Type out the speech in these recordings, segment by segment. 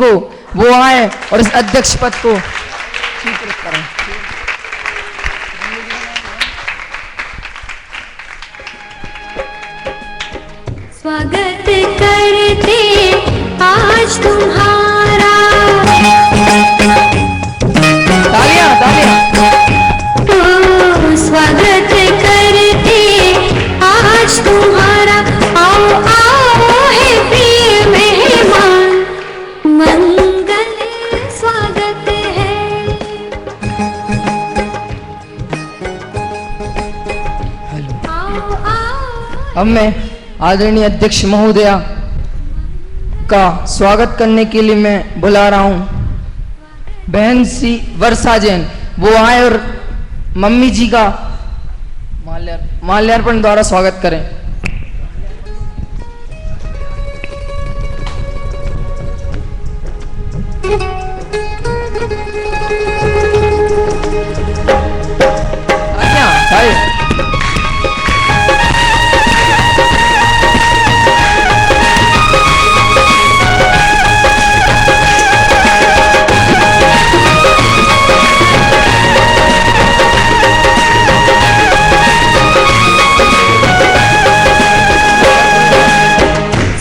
को वो आए और इस अध्यक्ष पद को स्वीकृत करें। स्वागत करते आज तुम्हारा, तालियां तालियां। स्वागत करते आज तुम्हारा, आओ आओ है प्रिय मेहमान, मंगल स्वागत है। आओ आओ। अब मैं आदरणीय अध्यक्ष महोदया का स्वागत करने के लिए मैं बुला रहा हूं बहन सी वर्षा जैन, वो आए और मम्मी जी का माल्यार्पण द्वारा स्वागत करें।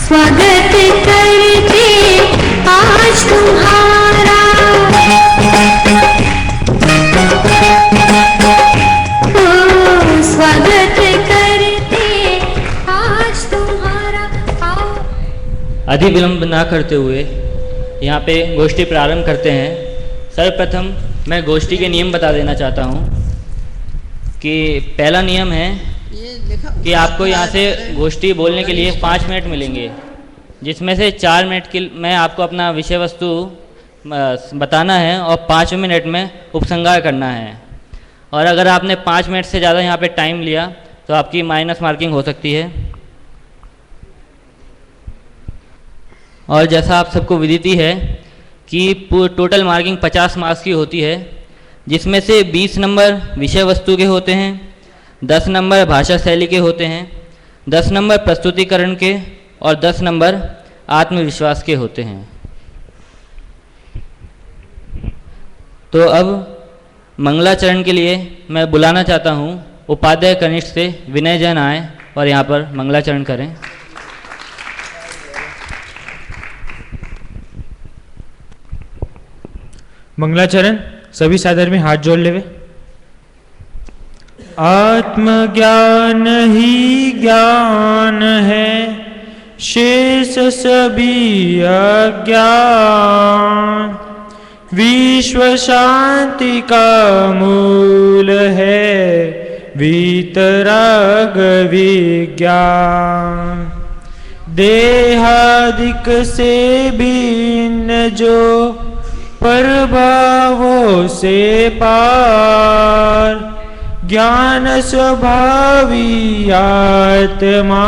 स्वागत करते आज तुम्हारा, स्वागत करते आज तुम्हारा, आओ। अधिक विलंब ना करते हुए यहाँ पे गोष्ठी प्रारंभ करते हैं। सर्वप्रथम मैं गोष्ठी के नियम बता देना चाहता हूँ कि पहला नियम है कि आपको यहाँ से गोष्ठी बोलने के लिए 5 मिनट मिलेंगे, जिसमें से 4 मिनट के मैं आपको अपना विषय वस्तु बताना है और 5 मिनट में उपसंहार करना है। और अगर आपने 5 मिनट से ज़्यादा यहाँ पे टाइम लिया तो आपकी माइनस मार्किंग हो सकती है। और जैसा आप सबको विदित ही है कि टोटल मार्किंग 50 मार्क्स की होती है, जिसमें से 20 नंबर विषय वस्तु के होते हैं, 10 नंबर भाषा शैली के होते हैं, 10 नंबर प्रस्तुतिकरण के और 10 नंबर आत्मविश्वास के होते हैं। तो अब मंगलाचरण के लिए मैं बुलाना चाहता हूँ उपाध्याय कनिष्ठ से विनय जैन आए और यहाँ पर मंगलाचरण करें। मंगलाचरण सभी सादर में हाथ जोड़ लेवे। आत्मज्ञान ही ज्ञान है, शेष सभी अज्ञान, विश्व शांति का मूल है वीतराग विज्ञान। देहादिक से भिन्न जो प्रभावों से पार, ज्ञान स्वभावी आत्मा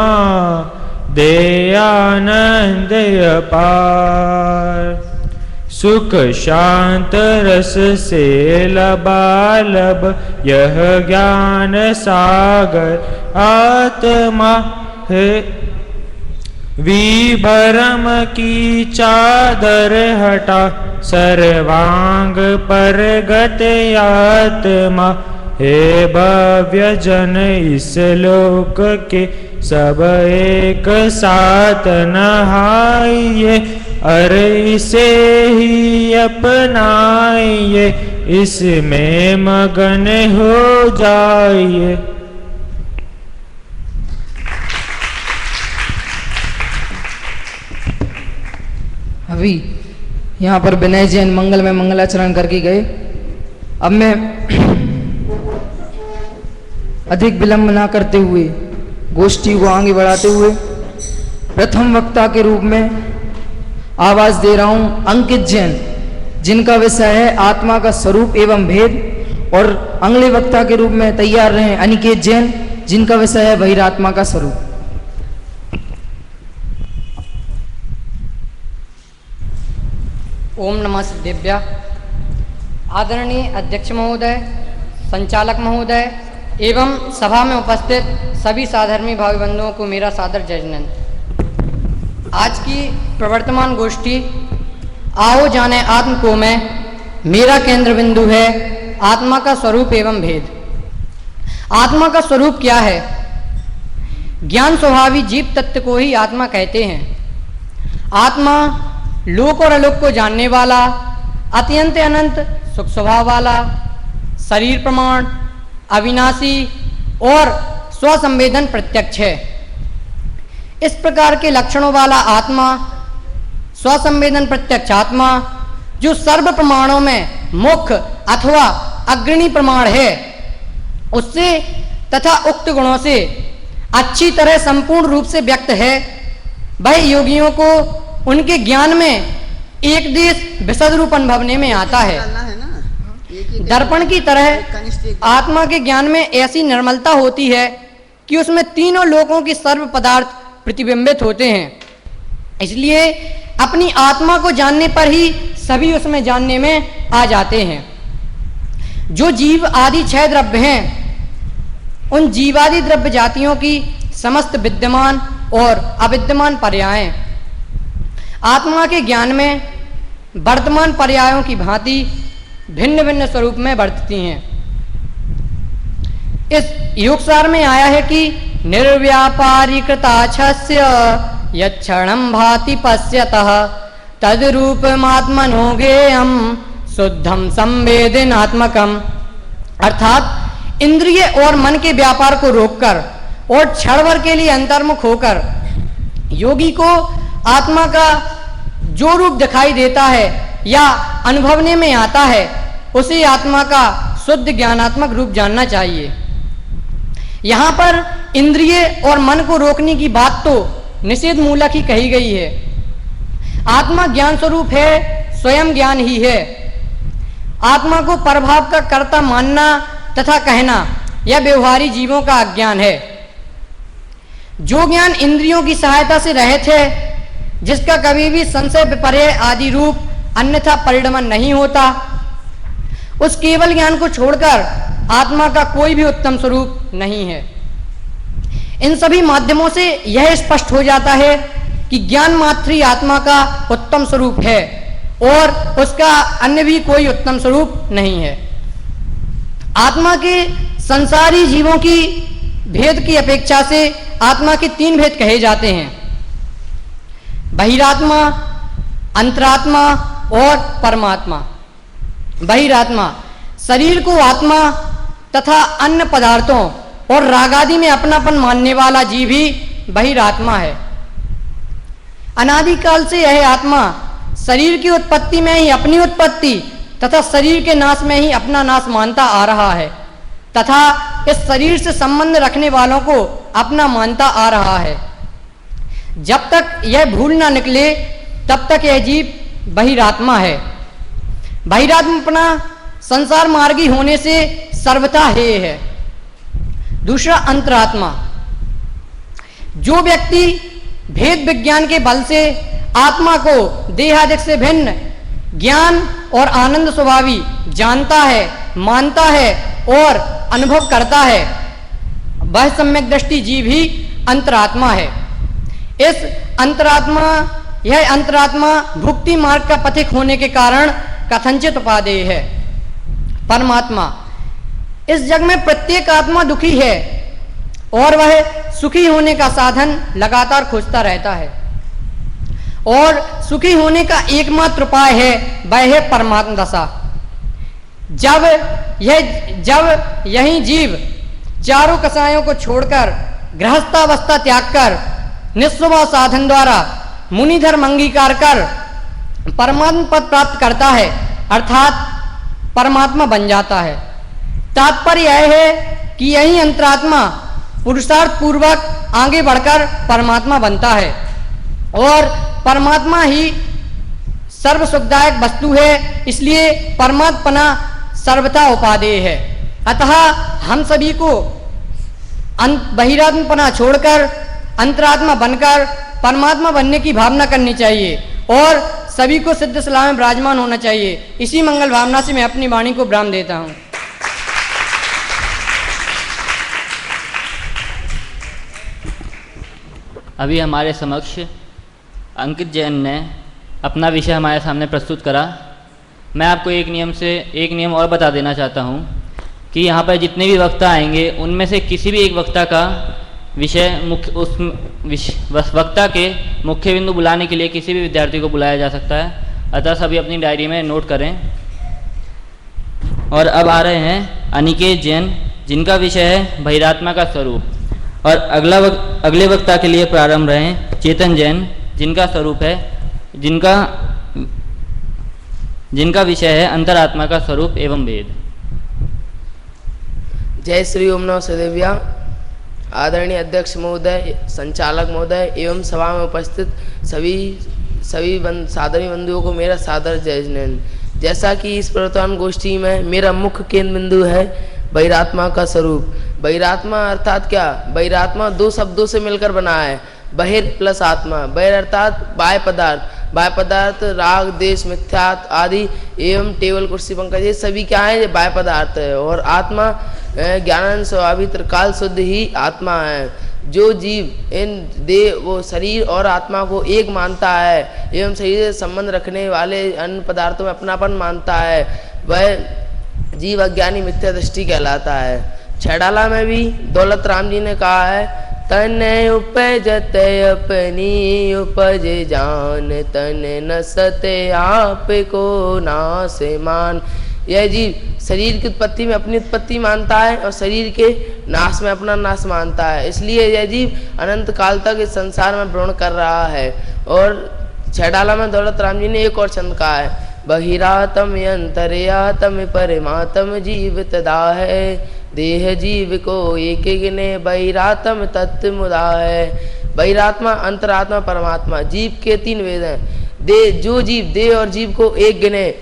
दे आनंद अपार। सुख शांत रस से लबालब यह ज्ञान सागर आत्मा है। विभ्रम की चादर हटा सर्वांग परगत आत्मा हे भव्य जन इस लोक के सब एक साथ नहाइए, अरे इसे ही अपनाइए, इसमें मगन हो जाइए। अभी यहाँ पर विनय जैन मंगल में मंगलाचरण करके गए। अब मैं अधिक विलंब ना करते हुए गोष्ठी को आगे बढ़ाते हुए प्रथम वक्ता के रूप में आवाज दे रहा हूं अंकित जैन, जिनका विषय है आत्मा का स्वरूप एवं भेद। और अगले वक्ता के रूप में तैयार रहे अनिकेत जैन, जिनका विषय है बहिरात्मा का स्वरूप। ओम नमः सिद्धेभ्य। आदरणीय अध्यक्ष महोदय, संचालक महोदय एवं सभा में उपस्थित सभी साधर्मी भावी बंधुओं को मेरा सादर जय जयंत। आज की प्रवर्तमान गोष्ठी आओ जाने आत्म को मैं, मेरा केंद्र बिंदु है आत्मा का स्वरूप एवं भेद। आत्मा का स्वरूप क्या है? ज्ञान स्वभावी जीव तत्व को ही आत्मा कहते हैं। आत्मा लोक और अलोक को जानने वाला, अत्यंत अनंत सुख स्वभाव वाला, शरीर प्रमाण, अविनाशी और स्वसंवेदन प्रत्यक्ष है। इस प्रकार के लक्षणों वाला आत्मा, स्वसंवेदन प्रत्यक्ष आत्मा, जो सर्व प्रमाणों में मुख्य अथवा अग्रणी प्रमाण है, उससे तथा उक्त गुणों से अच्छी तरह संपूर्ण रूप से व्यक्त है, वह योगियों को उनके ज्ञान में एक देश विशद रूप अनुभवने में आता है। दर्पण की तरह आत्मा के ज्ञान में ऐसी निर्मलता होती है कि उसमें तीनों लोकों की सर्व पदार्थ प्रतिबिंबित होते हैं। इसलिए अपनी आत्मा को जानने पर ही सभी उसमें जानने में आ जाते हैं। जो जीव आदि छह द्रव्य हैं, उन जीवादि द्रव्य जातियों की समस्त विद्यमान और अविद्यमान पर्याय आत्मा के ज्ञान में वर्तमान पर्यायों की भांति भिन्न भिन्न स्वरूप में वर्तती हैं। इस योगसार में आया है कि निर्व्यापारी कृताच्छस्य यक्षणं भाति पश्यतः तद्रूपमात्मनो ज्ञेयं शुद्धम संवेदनात्मकम। अर्थात इंद्रिय और मन के व्यापार को रोककर और क्षणभर के लिए अंतर्मुख होकर योगी को आत्मा का जो रूप दिखाई देता है या अनुभवने में आता है, उसे आत्मा का शुद्ध ज्ञानात्मक रूप जानना चाहिए। यहाँ पर इंद्रिय और मन को रोकने की बात तो निषेध मूलक ही कही गई है। आत्मा ज्ञान स्वरूप है, स्वयं ज्ञान ही है। आत्मा को प्रभाव का कर्ता मानना तथा कहना यह व्यवहारी जीवों का अज्ञान है। जो ज्ञान इंद्रियों की सहायता से रहित है, जिसका कभी भी संशय विपर्य आदि रूप अन्यथा परिणमन नहीं होता, उस केवल ज्ञान को छोड़कर आत्मा का कोई भी उत्तम स्वरूप नहीं है। इन सभी माध्यमों से यह स्पष्ट हो जाता है कि ज्ञान मात्र ही आत्मा का उत्तम स्वरूप है और उसका अन्य भी कोई उत्तम स्वरूप नहीं है। आत्मा के संसारी जीवों की भेद की अपेक्षा से आत्मा के तीन भेद कहे जाते हैं: बहिरात्मा, अंतरात्मा और परमात्मा। बहिरात्मा शरीर को आत्मा तथा अन्य पदार्थों और रागादि में अपनापन मानने वाला जीव ही बहिरात्मा है। अनादिकाल से यह आत्मा शरीर की उत्पत्ति में ही अपनी उत्पत्ति तथा शरीर के नाश में ही अपना नाश मानता आ रहा है तथा इस शरीर से संबंध रखने वालों को अपना मानता आ रहा है। जब तक यह भूल ना निकले तब तक यह जीव बहिरात्मा है। बहिरात्मा अपना संसार मार्गी होने से सर्वथा हेय है। दूसरा अंतरात्मा। जो व्यक्ति भेद विज्ञान के बल से आत्मा को देहादिक से भिन्न ज्ञान और आनंद स्वभावी जानता है, मानता है और अनुभव करता है, वह सम्यक दृष्टि जीव ही अंतरात्मा है। इस अंतरात्मा यह अंतरात्मा भुक्ति मार्ग का पथिक होने के कारण कथनचित उपादेय है। परमात्मा। इस जग में प्रत्येक आत्मा दुखी है और वह सुखी होने का साधन लगातार खोजता रहता है और सुखी होने का एकमात्र उपाय है वह है परमात्मा दशा। जब यही जीव चारों कसायों को छोड़कर गृहस्थावस्था त्याग कर निस्वभाव साधन द्वारा मुनिधर्म अंगीकार कर परमात्मा पद प्राप्त करता है, अर्थात परमात्मा बन जाता है। तात्पर्य यह है कि यही अंतरात्मा पुरुषार्थ पूर्वक आगे बढ़कर परमात्मा बनता है और परमात्मा ही सर्व सुखदायक वस्तु है, इसलिए परमात्मा सर्वथा उपादेय है। अतः हम सभी को बहिरात्मपना छोड़कर अंतरात्मा बनकर परमात्मा बनने की भावना करनी चाहिए और सभी को सिद्ध सलाह में विराजमान होना चाहिए। इसी मंगल भावना से मैं अपनी वाणी को विराम देता हूँ। अभी हमारे समक्ष अंकित जैन ने अपना विषय हमारे सामने प्रस्तुत करा। मैं आपको एक नियम और बता देना चाहता हूँ कि यहाँ पर जितने भी वक्ता आएंगे उनमें से किसी भी एक वक्ता का विषय वक्ता के मुख्य बिंदु बुलाने के लिए किसी भी विद्यार्थी को बुलाया जा सकता है। अतः सभी अपनी डायरी में नोट करें। और अब आ रहे हैं अनिकेत जैन, जिनका विषय है बहिरात्मा का स्वरूप। और अगले वक्ता के लिए प्रारंभ रहें चेतन जैन, जिनका स्वरूप है जिनका विषय है अंतरात्मा का स्वरूप एवं भेद। जय श्री ओम नमः सदेव्या। आदरणीय अध्यक्ष महोदय, संचालक महोदय एवं सभा में उपस्थित सभी सादरी बंधुओं को मेरा सादर जय जैन। जैसा कि इस प्रवर्तन गोष्ठी में मेरा मुख्य केंद्र बिंदु है बहिरात्मा का स्वरूप। बहिरात्मा अर्थात क्या? बहिरात्मा दो शब्दों से मिलकर बना है, बहिर प्लस आत्मा। बहिर अर्थात बाह्य पदार्थ, बाह्य पदार्थ राग देश मिथ्यात्व आदि एवं टेबल कुर्सी पंकज, ये सभी क्या है? ये बाह्य पदार्थ है। और आत्मा ज्ञानानंद स्वभावी त्रिकाल शुद्ध ही आत्मा है। जो जीव इन देह वो शरीर और आत्मा को एक मानता है एवं शरीर से संबंध रखने वाले अन्य पदार्थों में अपनापन मानता है, वह जीव अज्ञानी मिथ्या दृष्टि कहलाता है। छैडाला में भी दौलत राम जी ने कहा है, तन उपजत अपनी उपज जान, तन न सते आप को नास मान। यह जीव शरीर की उत्पत्ति में अपनी उत्पत्ति मानता है और शरीर के नाश में अपना नाश मानता है। इसलिए यह जीव अनंत काल तक इस संसार में भ्रमण कर रहा है। और छैडाला में दौलत राम जी ने एक और छंद कहा है, बहिरातम अंतर्यातम परमात्म जीव तदा है, देह जीव को एक गिने बहिरात्म तत्व मुदा है। बहिरात्मा अंतरात्मा परमात्मा जीव के तीन वेद हैं। जो जीव देह और जीव को एक गिने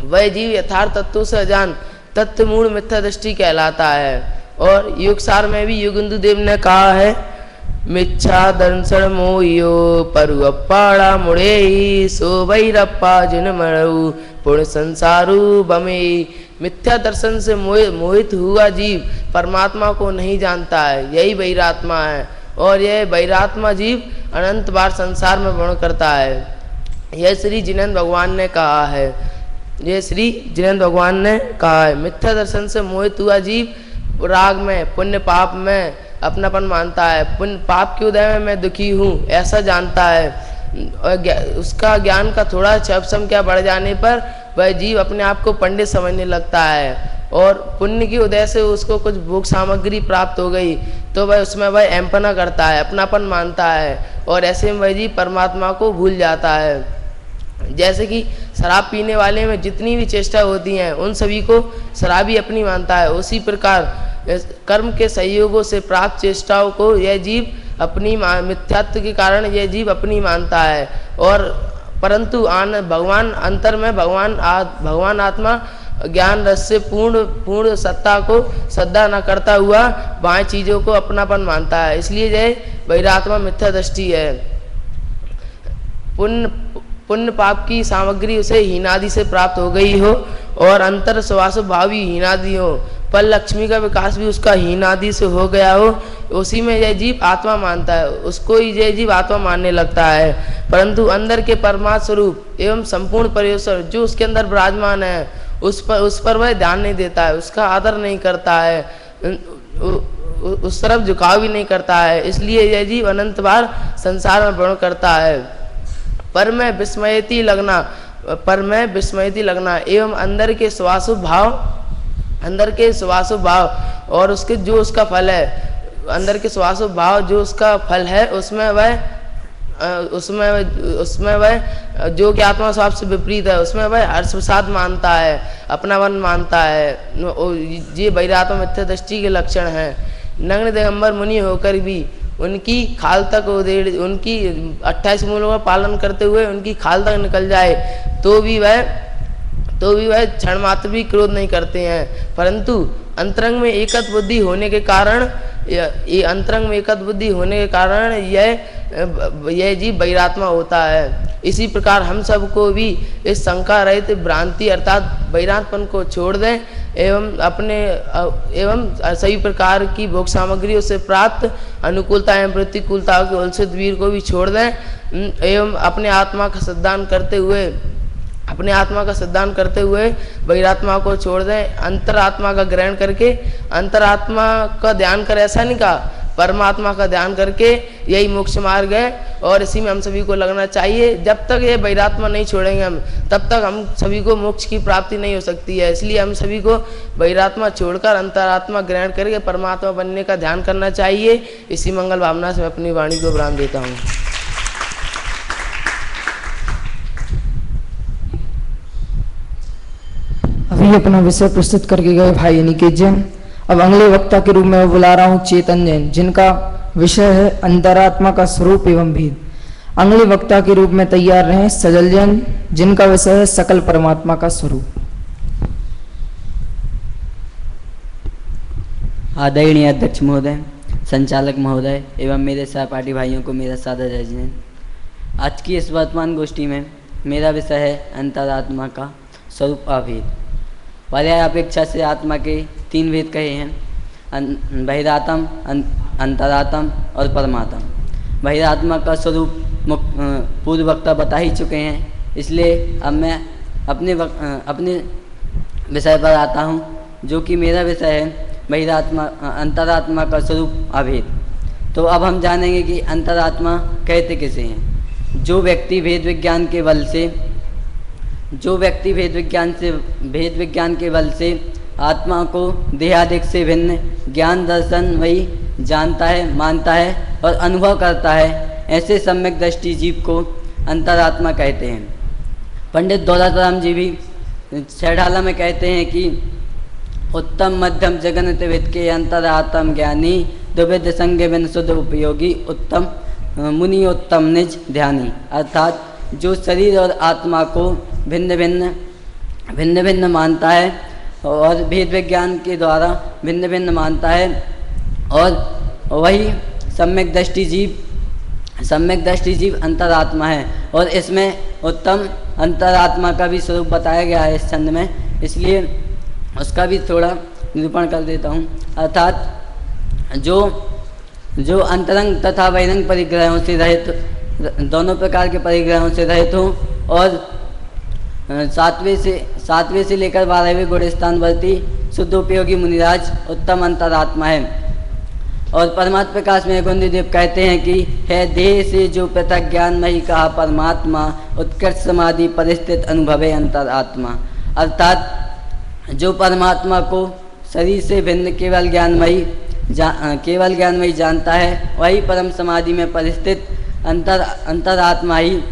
वह जीव यथार्थ तत्वों से अजान तत्व मूल मिथ्या दृष्टि कहलाता है। और युगसार में भी युगंदु देव ने कहा है, मिच्छा दर्शन मोहियो परु अप्पाड़ा मुड़े सो भैरप्पा जिन मरऊ पुण्य संसारू बमे। मिथ्या दर्शन से मोहित हुआ जीव परमात्मा को नहीं जानता है, यही बहिरात्मा है। और यह बहिरात्मा जीव अनंत बार संसार में भ्रमण करता है। यह श्री जिनेन्द्र भगवान ने कहा है, मिथ्या दर्शन से मोहित हुआ जीव राग में पुण्य पाप में अपनापन मानता है, पुण्य पाप के उदय में मैं दुखी हूँ ऐसा जानता है। और उसका ज्ञान का थोड़ा क्षम क्या बढ़ जाने पर वह जीव अपने आप को पंडित समझने लगता है। और पुण्य के उदय से उसको कुछ भोग सामग्री प्राप्त हो गई तो वह उसमें वह एम्पना करता है, अपनापन मानता है और ऐसे में वह जीव परमात्मा को भूल जाता है। जैसे कि शराब पीने वाले में जितनी भी चेष्टा होती हैं उन सभी को शराबी अपनी मानता है, उसी प्रकार कर्म के सहयोगों से प्राप्त चेष्टाओं को यह जीव अपनी मिथ्यात्व के कारण यह जीव अपनी मानता है। और परंतु भगवान अंतर में भगवान आत्मा ज्ञान रस से पूर्ण सत्ता को श्रद्धा न करता हुआ बाह्य चीजों को अपनापन मानता है। इसलिए यह बहिरात्मा मिथ्या दृष्टि है। पुण्य पाप की सामग्री उसे हीनादि से प्राप्त हो गई हो और अंतर स्वाभाव भाव भी हीनादि हो, पर लक्ष्मी का विकास भी उसका हीनादि से हो गया हो, उसी में यह जीव आत्मा मानता है, उसको ही यह जीव आत्मा मानने लगता है। परंतु अंदर के परमात्म स्वरूप एवं संपूर्ण परमेश्वर जो उसके अंदर विराजमान है उस पर वह ध्यान नहीं देता है, उसका आदर नहीं करता है, उस तरफ झुकाव भी नहीं करता है। इसलिए यह जीव अनंत बार संसार में भ्रमण करता है। पर मैं विस्मयती लगना एवं अंदर के स्वासु भाव और उसके जो उसका फल है, अंदर के स्वासु भाव जो उसका फल है उसमें वह जो कि आत्मा स्वभाव से विपरीत है उसमें वह हर्ष प्रसाद मानता है, अपनापन मानता है। ये बहिरात्मा मिथ्या दृष्टि के लक्षण हैं। नग्न दिगंबर मुनि होकर भी उनकी खाल तक उनकी 28 मूलों का पालन करते हुए उनकी खाल तक निकल जाए तो भी वह क्षण मात्र भी क्रोध नहीं करते हैं। परंतु अंतरंग में एकत बुद्धि होने के कारण यह जीव बहिरात्मा होता है। इसी प्रकार हम सबको भी इस शंका रहित भ्रांति अर्थात बहिरात्मन को छोड़ दें एवं सभी प्रकार की भोग सामग्रियों से प्राप्त अनुकूलता एवं प्रतिकूलताओं के उलसित वीर को भी छोड़ दें एवं अपने आत्मा का सिद्धांत करते हुए बहिरात्मा को छोड़ दें, अंतरात्मा का ग्रहण करके अंतरात्मा का ध्यान कर, ऐसा नहीं कहा, परमात्मा का ध्यान करके यही मोक्ष मार्ग है और इसी में हम सभी को लगना चाहिए। जब तक ये बहिरात्मा नहीं छोड़ेंगे हम, तब तक हम सभी को मोक्ष की प्राप्ति नहीं हो सकती है। इसलिए हम सभी को बहिरात्मा छोड़कर अंतरात्मा ग्रहण करके परमात्मा बनने का ध्यान करना चाहिए। इसी मंगल भावना से मैं अपनी वाणी को विराम देता हूँ। अभी अपना विषय प्रस्तुत करके गए भाई अनिकेत जैन। अब अगले वक्ता के रूप में मैं बुला रहा हूँ चेतन जैन, जिनका विषय है अंतरात्मा का स्वरूप एवं भेद। अगले वक्ता के रूप में तैयार रहे सजल जैन, जिनका विषय है सकल परमात्मा का स्वरूप। आदरणीय अध्यक्ष महोदय, संचालक महोदय एवं मेरे सहपाठी भाइयों को मेरा सादर जय हिंद। आज की इस वर्तमान गोष्ठी में मेरा विषय है अंतरात्मा का स्वरूप अभेद। पर्याय अपेक्षा से आत्मा के 3 भेद कहे हैं, बहिरात्म, अंतरात्म और परमात्म। बहिरात्मा का स्वरूप पूर्व वक्ता बता ही चुके हैं, इसलिए अब मैं अपने विषय पर आता हूँ, जो कि मेरा विषय है अंतरात्मा का स्वरूप अभेद। तो अब हम जानेंगे कि अंतरात्मा कहते किसे हैं। जो व्यक्ति भेद विज्ञान के बल से आत्मा को देहादिक से भिन्न ज्ञान दर्शन वही जानता है, मानता है और अनुभव करता है, ऐसे सम्यक दृष्टि जीव को अंतरात्मा कहते हैं। पंडित दौलतराम जी भी छेड़ाला में कहते हैं कि उत्तम मध्यम जगन त्रिविध के अंतरात्म ज्ञानी, द्विविध संग बिन शुद्ध उपयोगी, उत्तम मुनि उत्तम निज ध्यानी। अर्थात जो शरीर और आत्मा को भिन्न भिन्न मानता है और भेद विज्ञान के द्वारा भिन्न भिन्न मानता है, और वही सम्यक दृष्टि जीव अंतरात्मा है। और इसमें उत्तम अंतरात्मा का भी स्वरूप बताया गया है इस छंद में, इसलिए उसका भी थोड़ा निरूपण कर देता हूँ। अर्थात जो अंतरंग तथा बहिरंग परिग्रहों से रहित, दोनों प्रकार के परिग्रहों से रहित हों और 7वें से लेकर 12वें गुण स्थानवर्ती शुद्ध उपयोगी मुनिराज उत्तम अंतरात्मा है। और परमात्मा प्रकाश में गुंदीदेव कहते हैं कि है देह से जो पृथक ज्ञान मही कहा परमात्मा, उत्कृष्ट समाधि परिस्थित अनुभवे अंतरात्मा। अर्थात जो परमात्मा को शरीर से भिन्न केवल ज्ञानमयी जानता है, वही परम समाधि में परिस्थित अंतरात्मा ही,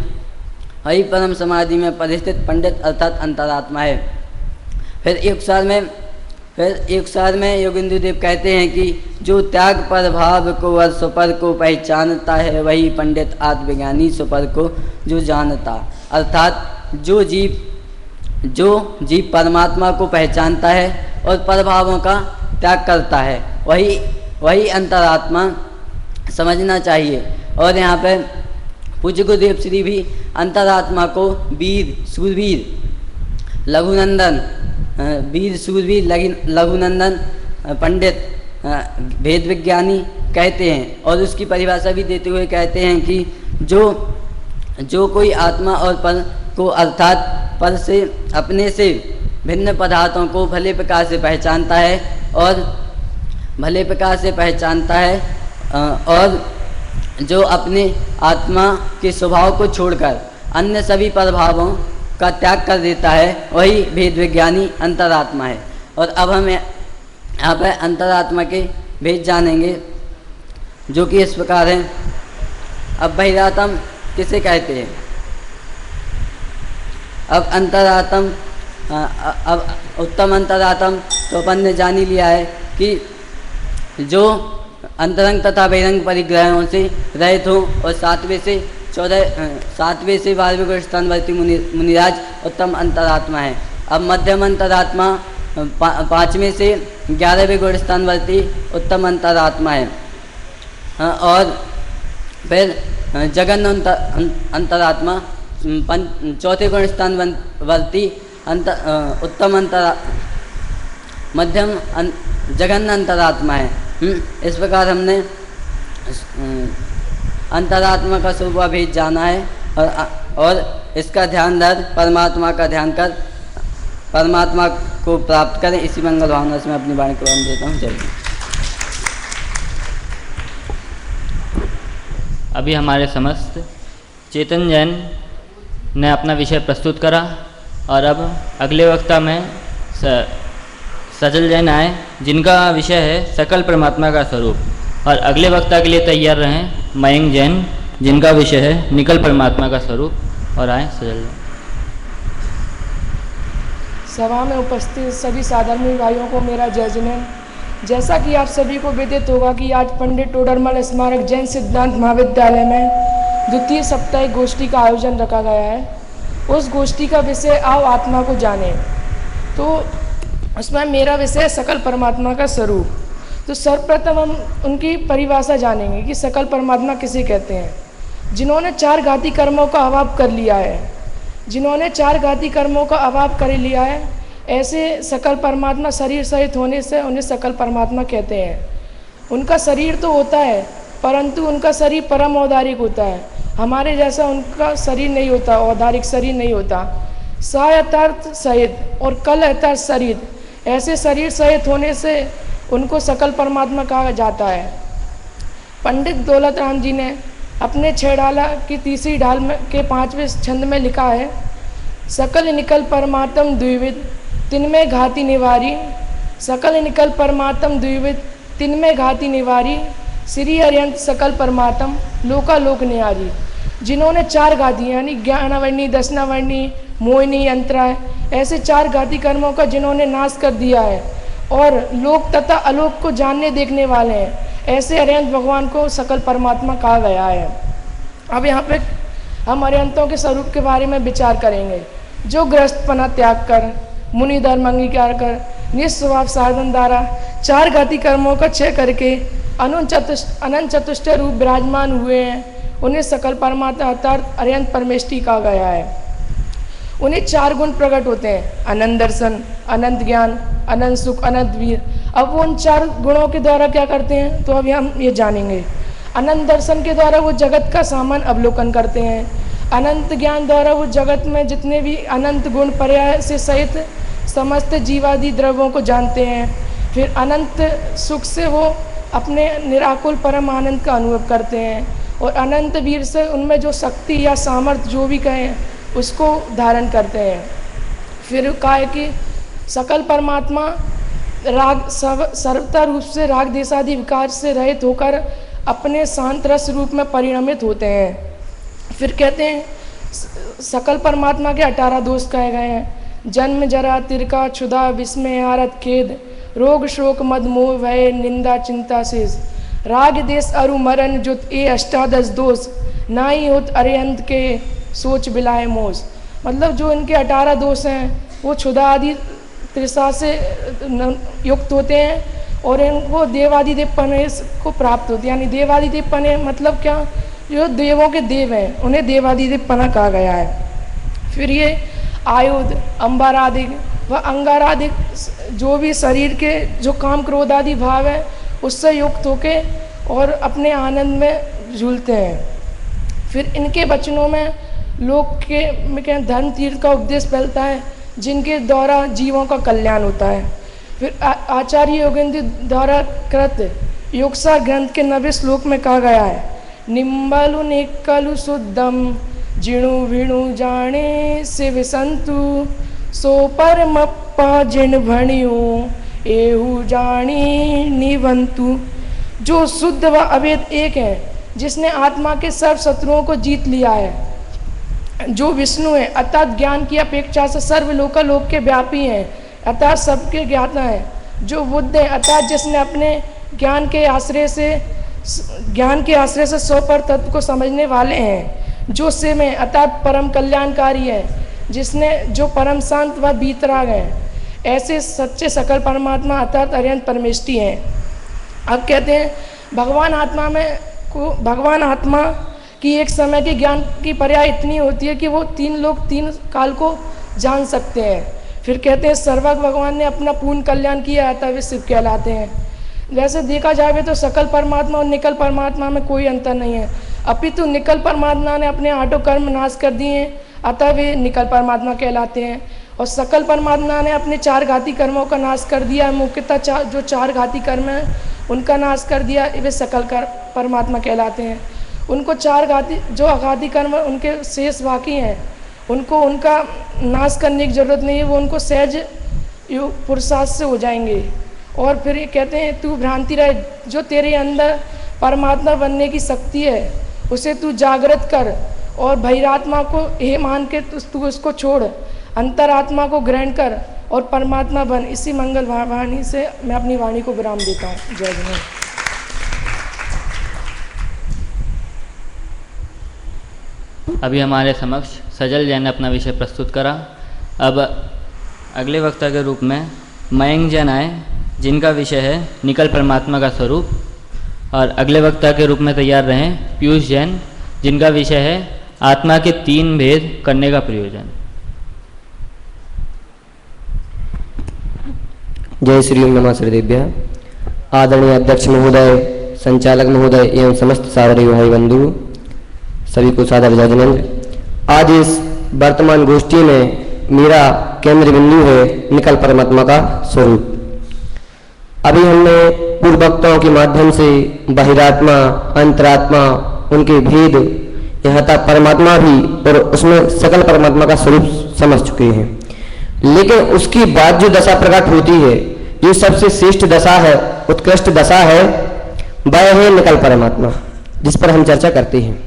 वही परम समाधि में परिस्थित पंडित अर्थात अंतरात्मा है। फिर एक सार में योगिंदु देव कहते हैं कि जो त्याग पर भाव को और सुपर को पहचानता है, वही पंडित आत्मज्ञानी सुपर को जो जानता। अर्थात जो जीव परमात्मा को पहचानता है और परभावों का त्याग करता है, वही अंतरात्मा समझना चाहिए। और यहाँ पे पूज्य गुरुदेव श्री भी अंतरात्मा को वीर सूरवीर लघुनंदन पंडित भेद विज्ञानी कहते हैं। और उसकी परिभाषा भी देते हुए कहते हैं कि जो कोई आत्मा और पर को अर्थात पर से अपने से भिन्न पदार्थों को भले प्रकार से पहचानता है और जो अपने आत्मा के स्वभाव को छोड़कर अन्य सभी प्रभावों का त्याग कर देता है, वही भेद विज्ञानी अंतरात्मा है। और अब हम यहाँ पर अंतरात्मा के भेद जानेंगे, जो कि इस प्रकार हैं। अब बहिरात्म किसे कहते हैं? अब अंतरात्म, अब उत्तम अंतरात्म तो अपन ने जान ही लिया है कि जो अंतरंग तथा बहिरंग परिग्रहों से रहित हो और 7वें से 12वें गुण स्थानवर्ती मुनिराज उत्तम अंतरात्मा है। अब मध्यम अंतरात्मा 5वें से 11वें गुण स्थानवर्ती उत्तम अंतरात्मा है। और फिर जगन अंतरात्मा 4थे गुण स्थानवर्ती उत्तम मध्यम जघन्य अंतरात्मा है। इस प्रकार हमने अंतरात्मा का स्वरूप व भेद जाना है और इसका ध्यान धर परमात्मा का ध्यान कर परमात्मा को प्राप्त करें। इसी मंगल भावना से मैं अपनी वाणी को विराम देता हूँ। जय हिंद। अभी हमारे समस्त चेतन जैन ने अपना विषय प्रस्तुत करा और अब अगले वक्ता में सजल जैन आए जिनका विषय है सकल परमात्मा का स्वरूप। और अगले वक्ता के लिए तैयार रहें मयंक जैन जिनका विषय है निकल परमात्मा का स्वरूप। और आए सजल जैन। सभा में उपस्थित सभी साधर्मी भाइयों को मेरा जय जिनेन्द्र। जैसा कि आप सभी को विदित होगा कि आज पंडित टोडरमल स्मारक जैन सिद्धांत महाविद्यालय में द्वितीय साप्ताहिक गोष्ठी का आयोजन रखा गया है। उस गोष्ठी का विषय आओ आत्मा को जाने। तो उसमें मेरा विषय सकल परमात्मा का स्वरूप। तो सर्वप्रथम हम उनकी परिभाषा जानेंगे कि सकल परमात्मा किसे कहते हैं। जिन्होंने 4 घाती कर्मों का अभाव कर लिया है, जिन्होंने 4 घाती कर्मों का अभाव कर लिया है, ऐसे सकल परमात्मा शरीर सहित होने से उन्हें सकल परमात्मा कहते हैं। उनका शरीर तो होता है परंतु उनका शरीर परम औदारिक होता है। हमारे जैसा उनका शरीर नहीं होता, औदारिक शरीर नहीं होता। सा यथार्थ सहित और कल यथार्थ शरीर, ऐसे शरीर सहित होने से उनको सकल परमात्मा कहा जाता है। पंडित दौलत राम जी ने अपने 6 ढाला की तीसरी ढाल में के 5वें छंद में लिखा है, सकल निकल परमात्म द्विविध तिनमें घाती निवारी। सकल निकल परमात्म द्विविध तिनमें घाती निवारी, श्री हरियंत सकल परमात्म लोकालोक निहारी। जिन्होंने 4 घाती यानी ज्ञानावर्णी, दशनावर्णी, मोहिनी, अंतराय, ऐसे 4 घाती कर्मों का जिन्होंने नाश कर दिया है और लोक तथा अलोक को जानने देखने वाले हैं, ऐसे अरिहंत भगवान को सकल परमात्मा कहा गया है। अब यहाँ पे हम अरिहंतों के स्वरूप के बारे में विचार करेंगे, जो गृहस्थपना त्याग कर, मुनि धर्म अंगीकार कर, निस्वभाव साधन द्वारा 4 घाती कर्मों का क्षय करके अनंत चतुष्टय रूप विराजमान हुए हैं, उन्हें सकल परमात्मा अर्थात अरिहंत परमेष्ठी कहा गया है। उन्हें 4 गुण प्रकट होते हैं, अनंत दर्शन, अनंत ज्ञान, अनंत सुख, अनंत वीर। अब वो उन 4 गुणों के द्वारा क्या करते हैं तो अभी हम ये जानेंगे। अनंत दर्शन के द्वारा वो जगत का सामान अवलोकन करते हैं। अनंत ज्ञान द्वारा वो जगत में जितने भी अनंत गुण पर्याय से सहित समस्त जीवादि द्रव्यों को जानते हैं। फिर अनंत सुख से वो अपने निराकुल परम आनंद का अनुभव करते हैं और अनंत वीर से उनमें जो शक्ति या सामर्थ्य जो भी कहें उसको धारण करते हैं। फिर कहा है कि सकल परमात्मा राग सर्वता रूप से राग देशादि विकार से रहित होकर अपने शांत रस रूप में परिणमित होते हैं। फिर कहते हैं सकल परमात्मा के 18 दोष कहे गए हैं, जन्म, जरा, तिरका, क्षुधा, विस्मय, आरत, खेद, रोग, शोक, मद, मोह, भय, निंदा, चिंता, शेष, राग देश, अरु, मरण, जुत, ए 18 दोष नाई होत अरिहंत के सोच बिलाए मोस। मतलब जो इनके 18 दोष हैं वो क्षुधा आदि तृषा से युक्त होते हैं और इनको देवादिदेव पने को प्राप्त होते हैं। यानी देवादिदेव पने मतलब क्या, जो देवों के देव हैं उन्हें देवादिदेव पना कहा गया है। फिर ये आयुध, अंबारादिक व अंगारादिक जो भी शरीर के जो काम क्रोध आदि भाव है उससे युक्त होके और अपने आनंद में झूलते हैं। फिर इनके वचनों में लोक के धर्म तीर्थ का उपदेश फैलता है जिनके द्वारा जीवों का कल्याण होता है। फिर आचार्य योगेंद्र द्वारा कृत योगसार ग्रंथ के 90 श्लोक में कहा गया है, निम्बलु निकलु शुद्धम जिणु विणु जाने से विसंतु सो परमप्पा जिन भणियो एहु जानी निवंतु। जो शुद्ध व अभेद एक है, जिसने आत्मा के सर्व शत्रुओं को जीत लिया है, जो विष्णु है अर्थात ज्ञान की अपेक्षा से सर्वलोकालोक के व्यापी हैं अर्थात सबके ज्ञाता हैं, जो बुद्ध है अर्थात जिसने अपने ज्ञान के आश्रय से 100% तत्व को समझने वाले हैं, जो शिव है अर्थात परम कल्याणकारी है, जिसने जो परम शांत व बीतराग हैं, ऐसे सच्चे सकल परमात्मा अर्थात अरिहंत परमेष्ठी हैं। अब कहते हैं भगवान आत्मा कि एक समय के ज्ञान की पर्याय इतनी होती है कि वो 3 लोग 3 काल को जान सकते हैं। फिर कहते हैं सर्वज्ञ भगवान ने अपना पूर्ण कल्याण किया है तब वे शिव कहलाते हैं। वैसे देखा जाए तो सकल परमात्मा और निकल परमात्मा में कोई अंतर नहीं है। अपितु निकल परमात्मा ने अपने आठों कर्म नाश कर दिए हैं, अतः वे निकल परमात्मा कहलाते हैं। और सकल परमात्मा ने अपने 4 घाती कर्मों का नाश कर दिया है, मुख्यतः जो 4 घाती कर्म हैं उनका नाश कर दिया, वे सकल परमात्मा कहलाते हैं। उनको 4 घाती जो अघाती कर्म उनके शेष बाकी हैं, उनको उनका नाश करने की ज़रूरत नहीं है, वो उनको सहज पुरुषार्थ से हो जाएंगे। और फिर ये कहते हैं तू भ्रांति रहे, जो तेरे अंदर परमात्मा बनने की शक्ति है उसे तू जागृत कर, और बहिरात्मा को हे मान के तू उसको छोड़, अंतरात्मा को ग्रहण कर और परमात्मा बन। इसी मंगल वाणी से मैं अपनी वाणी को विराम देता हूँ। जय जय। अभी हमारे समक्ष सजल जैन ने अपना विषय प्रस्तुत करा। अब अगले वक्ता के रूप में मयंक जैन आए, जिनका विषय है निकल परमात्मा का स्वरूप। और अगले वक्ता के रूप में तैयार रहें पीयूष जैन, जिनका विषय है आत्मा के 3 भेद करने का प्रयोजन। जय श्री ओम नमः श्रीदेव्य। आदरणीय अध्यक्ष महोदय, संचालक महोदय एवं समस्त सादरी भाई बंधु, सभी को सादर जय जिनेंद्र। आज इस वर्तमान गोष्ठी में मेरा केंद्र बिंदु है निकल परमात्मा का स्वरूप। अभी हमने पूर्व वक्ताओं के माध्यम से बहिरात्मा, अंतरात्मा, उनके भेद, यहाँ तक परमात्मा भी और उसमें सकल परमात्मा का स्वरूप समझ चुके हैं। लेकिन उसकी बाद जो दशा प्रकट होती है, जो सबसे श्रेष्ठ दशा है, उत्कृष्ट दशा है, वह है निकल परमात्मा, जिस पर हम चर्चा करते हैं।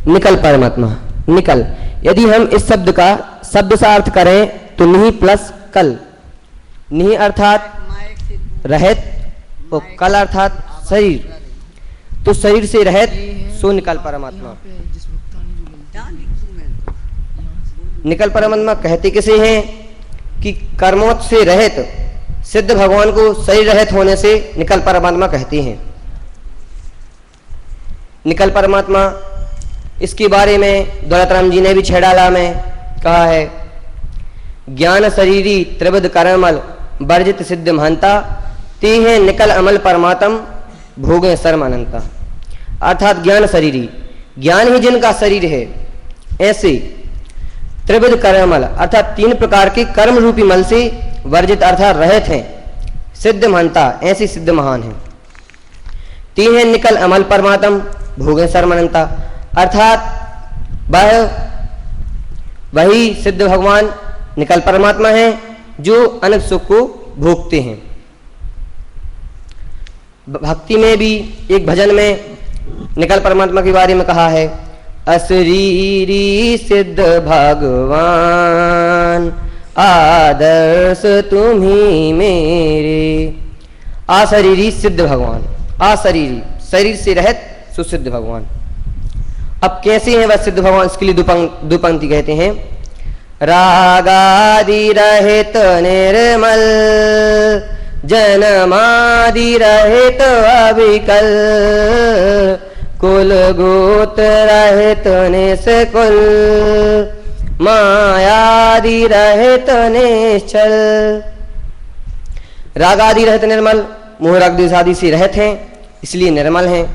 निकल परमात्मा, निकल, यदि हम इस शब्द का शब्द सा अर्थ करें तो निहि प्लस कल। निहि अर्थात रहित और कल अर्थात शरीर, तो शरीर से रहित सो निकल परमात्मा। निकल परमात्मा कहते किसे हैं कि कर्मों से रहित सिद्ध भगवान को शरीर रहित होने से निकल परमात्मा कहते हैं। निकल परमात्मा, इसके बारे में दौलतराम जी ने भी छेड़ाला में कहा है, ज्ञान शरीरी त्रिविध कर्मल वर्जित सिद्ध महंता, ते हैं निकल अमल परमात्म भोगे सर्म अनंता। अर्थात ज्ञान शरीरी, ज्ञान ही जिनका शरीर है, ऐसे त्रिविध कर्मल अर्थात 3 प्रकार के कर्म रूपी मल से वर्जित अर्थात रहित हैं, सिद्ध महंता, ऐसे सिद्ध महान हैं। ते हैं निकल अमल परमात्म भोगे सर्म अनंता, अर्थात वही सिद्ध भगवान निकल परमात्मा है जो अनंत सुख को भोगते हैं। भक्ति में भी एक भजन में निकल परमात्मा के बारे में कहा है, अशरीरी सिद्ध भगवान आदर्श तुम्ही मेरे। अशरीरी सिद्ध भगवान, अशरीरी शरीर से रहित सुसिद्ध भगवान। अब कैसे हैं वह सिद्ध भगवान, इसके लिए दो पंक्ति कहते हैं, रागादि रहित निर्मल जन्मादि रहित अविकल, कुल गोत्र रहित निष्कुल, मायादि रहित निश्चल। रागादि रहित निर्मल, मोह राग द्वेष आदि से रहित हैं इसलिए निर्मल हैं।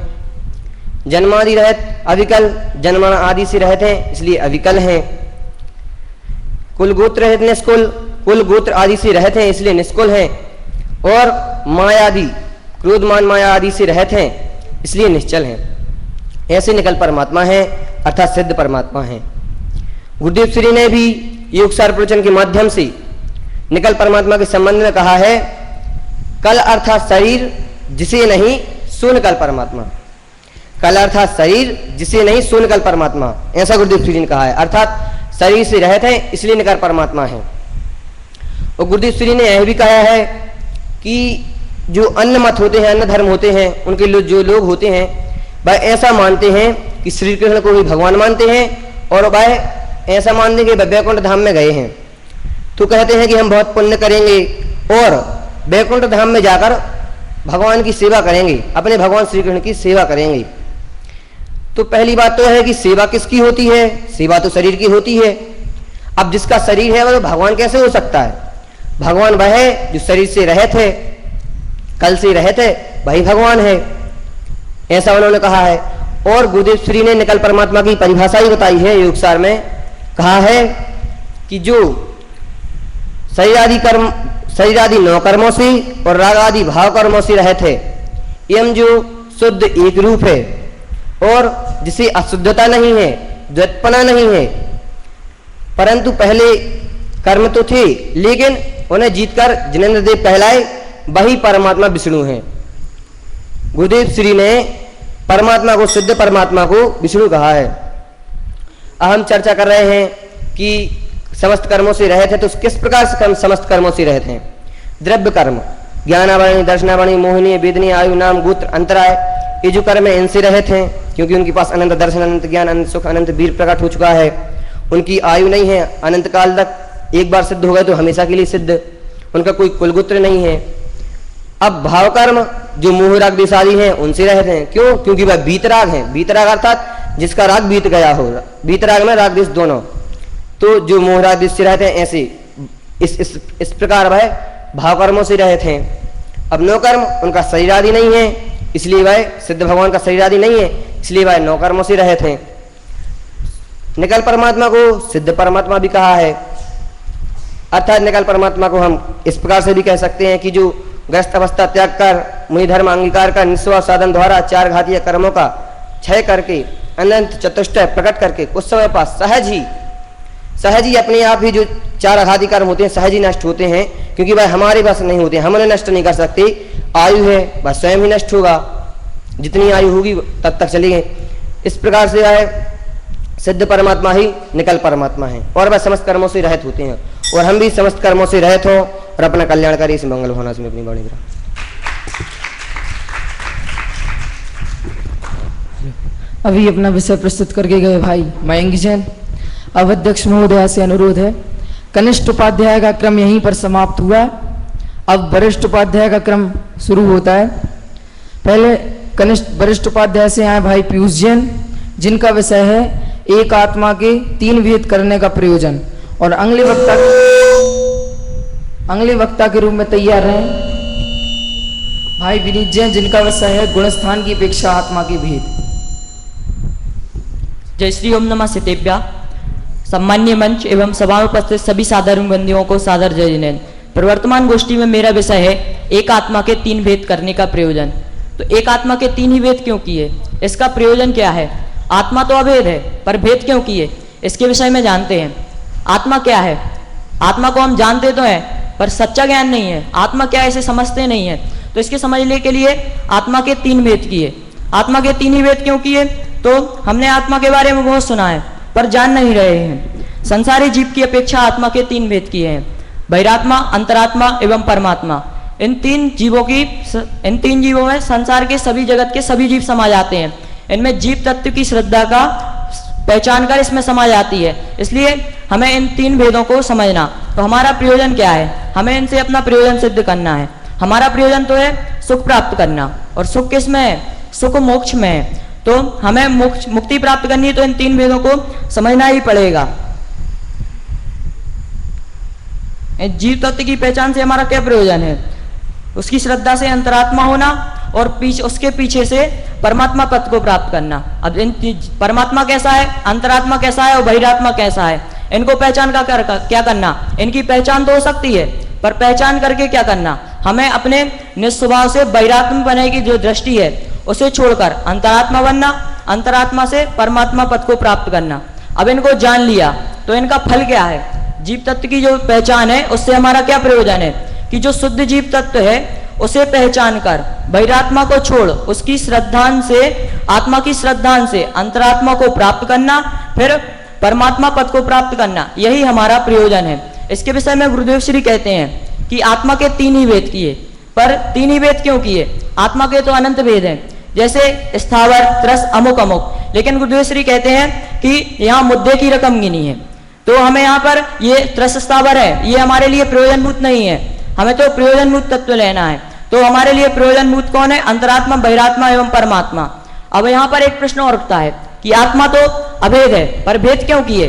जन्मादि रहित अविकल, जन्म आदि से रहित हैं इसलिए अविकल हैं। कुल गोत्र रहित निष्कुल, कुल गोत्र आदि से रहित हैं इसलिए निष्कुल हैं। और मायादि, क्रोध मान माया आदि से रहित हैं इसलिए निश्चल हैं। ऐसे निकल परमात्मा हैं अर्थात सिद्ध परमात्मा हैं। गुरुदेव श्री ने भी योगसार प्रवचन के माध्यम से निकल परमात्मा के संबंध में कहा है, कल अर्थात शरीर जिसे नहीं सो निकल परमात्मा। कल अर्थात शरीर जिसे नहीं सो निकल परमात्मा, ऐसा गुरुदेव श्री ने कहा है। अर्थात शरीर से रहित हैं इसलिए निकल परमात्मा है। और गुरुदेव श्री ने यह भी कहा है कि जो अन्य मत होते हैं, अन्य धर्म होते हैं, उनके जो लोग होते हैं वह ऐसा मानते हैं कि श्री कृष्ण को भी भगवान मानते हैं और वह ऐसा मानते हैं कि वैकुंठ धाम में गए हैं, तो कहते हैं कि हम बहुत पुण्य करेंगे और वैकुंठ धाम में जाकर भगवान की सेवा करेंगे, अपने भगवान श्री कृष्ण की सेवा करेंगे। तो पहली बात तो है कि सेवा किसकी होती है, सेवा तो शरीर की होती है। अब जिसका शरीर है वह भगवान कैसे हो सकता है? भगवान वह है जो शरीर से रहित है, कल से रहित है, वही भगवान है, ऐसा उन्होंने कहा है। और गुरुदेव श्री ने निकल परमात्मा की परिभाषा ही बताई है योगसार में। कहा है कि जो शरीर आदि 9 कर्मों से और राग आदि भाव कर्मों से रहित है, एवं जो शुद्ध एक रूप है और जिसे अशुद्धता नहीं है, द्वैतपना नहीं है, परंतु पहले कर्म तो थे लेकिन उन्हें जीतकर जिनेंद्र देव कहलाए, वही परमात्मा विष्णु है। गुरुदेव श्री ने परमात्मा को, सिद्ध परमात्मा को विष्णु कहा है। अब हम चर्चा कर रहे हैं कि समस्त कर्मों से रहित है, तो किस प्रकार से समस्त कर्मों से रहित हैं? द्रव्य कर्म, ज्ञानावरणी, दर्शनावरणी, मोहिनी, वेदनी, आयु, नाम, गोत्र, अंतराय, ये जो कर्म है इनसे रहित हैं, क्योंकि उनके पास अनंत दर्शन, अनंत ज्ञान, अनंत सुख, अनंत वीर प्रकट हो चुका है। उनकी आयु नहीं है अनंत काल तक, एक बार सिद्ध हो गए तो हमेशा के लिए सिद्ध, उनका कोई कुलगोत्र नहीं है। अब भाव कर्म जो मोह राग देशादी हैं उनसे रहित हैं। क्यों? क्योंकि वह बीतराग हैं। बीतराग अर्थात जिसका राग बीत गया हो, बीतराग में राग देश दोनों, तो जो मोह राग देश से रहते हैं ऐसे इस प्रकार वह भाव कर्मों से रहित हैं। अब 9 कर्म, उनका शरीर आदि नहीं है, इसलिए वह सिद्ध भगवान का शरीर आदि नहीं है, इसलिए वह 9 कर्मों से रहित हैं। निकल परमात्मा को सिद्ध परमात्मा भी कहा है, अर्थात निकल परमात्मा को हम इस प्रकार से भी कह सकते हैं कि जो ग्रस्त अवस्था त्याग कर मुनि धर्म अंगीकार कर निस्वार्थ साधन द्वारा 4 घातीय कर्मों का क्षय करके अनंत चतुष्टय प्रकट करके उस समय पास सहज ही अपने आप ही जो 4 घाती कर्म होते हैं सहज ही नष्ट होते हैं, क्योंकि वह हमारे पास नहीं होते, हम उन्हें नष्ट नहीं कर सकते। आयु है वह स्वयं ही नष्ट होगा, जितनी आयु होगी तब तक चलेंगे। इस प्रकार से वह सिद्ध परमात्मा ही निकल परमात्मा है और वह समस्त कर्मों से रहित होते हैं, और हम भी समस्त कर्मों से रहित हों और अपना कल्याण करें। इस मंगल होना से मैं अपनी वाणी विराम। अभी अपना विषय प्रस्तुत करके गए भाई मयंक जैन। अब अध्यक्ष महोदया से अनुरोध है, कनिष्ठ उपाध्याय का क्रम यहीं पर समाप्त हुआ, अब वरिष्ठ उपाध्याय का क्रम शुरू होता है। पहले कनिष्ठ वरिष्ठ उपाध्याय से आए भाई पीयूष जैन, जिनका विषय है एक आत्मा के 3 भेद करने का प्रयोजन, और अगले वक्ता के रूप में तैयार रहे भाई विनीत जैन, जिनका विषय है गुणस्थान की अपेक्षा आत्मा के भेद। जय श्री ओम नमः सितेभ्या। सम्मान्य मंच एवं सभा में उपस्थित सभी साधारण बंदियों को सादर जय जिनेन्द्र। प्रवर्तमान गोष्ठी में मेरा विषय है एक आत्मा के 3 भेद करने का प्रयोजन। तो एक आत्मा के 3 ही भेद क्यों किए, इसका प्रयोजन क्या है? आत्मा तो अभेद है, पर भेद क्यों किए, इसके विषय में जानते हैं। आत्मा क्या है? आत्मा को हम जानते तो हैं, पर सच्चा ज्ञान नहीं है। आत्मा क्या है इसे समझते नहीं है। तो इसके समझने के लिए आत्मा के 3 भेद किए। आत्मा के 3 ही भेद क्यों किए? तो हमने आत्मा के बारे में बहुत सुना है, पर जान नहीं रहे हैं। संसारी जीव की अपेक्षा आत्मा के 3 भेद किए हैं, बहिरात्मा, अंतरात्मा एवं परमात्मा। इन तीन जीवों में संसार के सभी जगत के सभी जीव समा जाते हैं। इनमें जीव तत्व की श्रद्धा का पहचान कर इसमें समा जाती है। इसलिए हमें इन 3 भेदों को समझना। तो हमारा प्रयोजन क्या है? हमें इनसे अपना प्रयोजन सिद्ध करना है। हमारा प्रयोजन तो है सुख प्राप्त करना, और सुख किस में है? सुख मोक्ष में है। तो हमें मुक्ति प्राप्त करनी है, तो इन 3 भेदों को समझना ही पड़ेगा। जीव तत्व की पहचान से हमारा क्या प्रयोजन है? उसकी श्रद्धा से अंतरात्मा होना, और उसके पीछे से परमात्मा पद को प्राप्त करना। अब परमात्मा कैसा है, अंतरात्मा कैसा है और बहिरात्मा कैसा है, इनको पहचान का क्या करना? इनकी पहचान तो हो सकती है, पर पहचान करके क्या करना? हमें अपने निस्वभाव से बहिरात्मा बनने की जो दृष्टि है उसे छोड़कर अंतरात्मा बनना, अंतरात्मा से परमात्मा पद को प्राप्त करना। अब इनको जान लिया तो इनका फल क्या है? जीव तत्व की जो पहचान है उससे हमारा क्या प्रयोजन है कि जो शुद्ध जीव तत्व है उसे पहचान कर बहिरात्मा को छोड़ उसकी श्रद्धान से, आत्मा की श्रद्धान से अंतरात्मा को प्राप्त करना, फिर परमात्मा पद को प्राप्त करना, यही हमारा प्रयोजन है। इसके विषय में गुरुदेव श्री कहते हैं कि आत्मा के 3 ही भेद किए। पर 3 ही भेद क्यों किए? आत्मा के तो अनंत भेद हैं, जैसे स्थावर, त्रस, अमुक अमुक। लेकिन गुरुदेव श्री कहते हैं कि यहाँ मुद्दे की रकम गिनी है। तो हमें यहाँ पर ये त्रस स्थावर है, ये हमारे लिए प्रयोजनभूत नहीं है। हमें तो प्रयोजनभूत तत्व लेना है। तो हमारे लिए प्रयोजनभूत कौन है? अंतरात्मा, बहिरात्मा एवं परमात्मा। अब यहाँ पर एक प्रश्न और उठता है कि आत्मा तो अभेद है, पर भेद क्यों किए?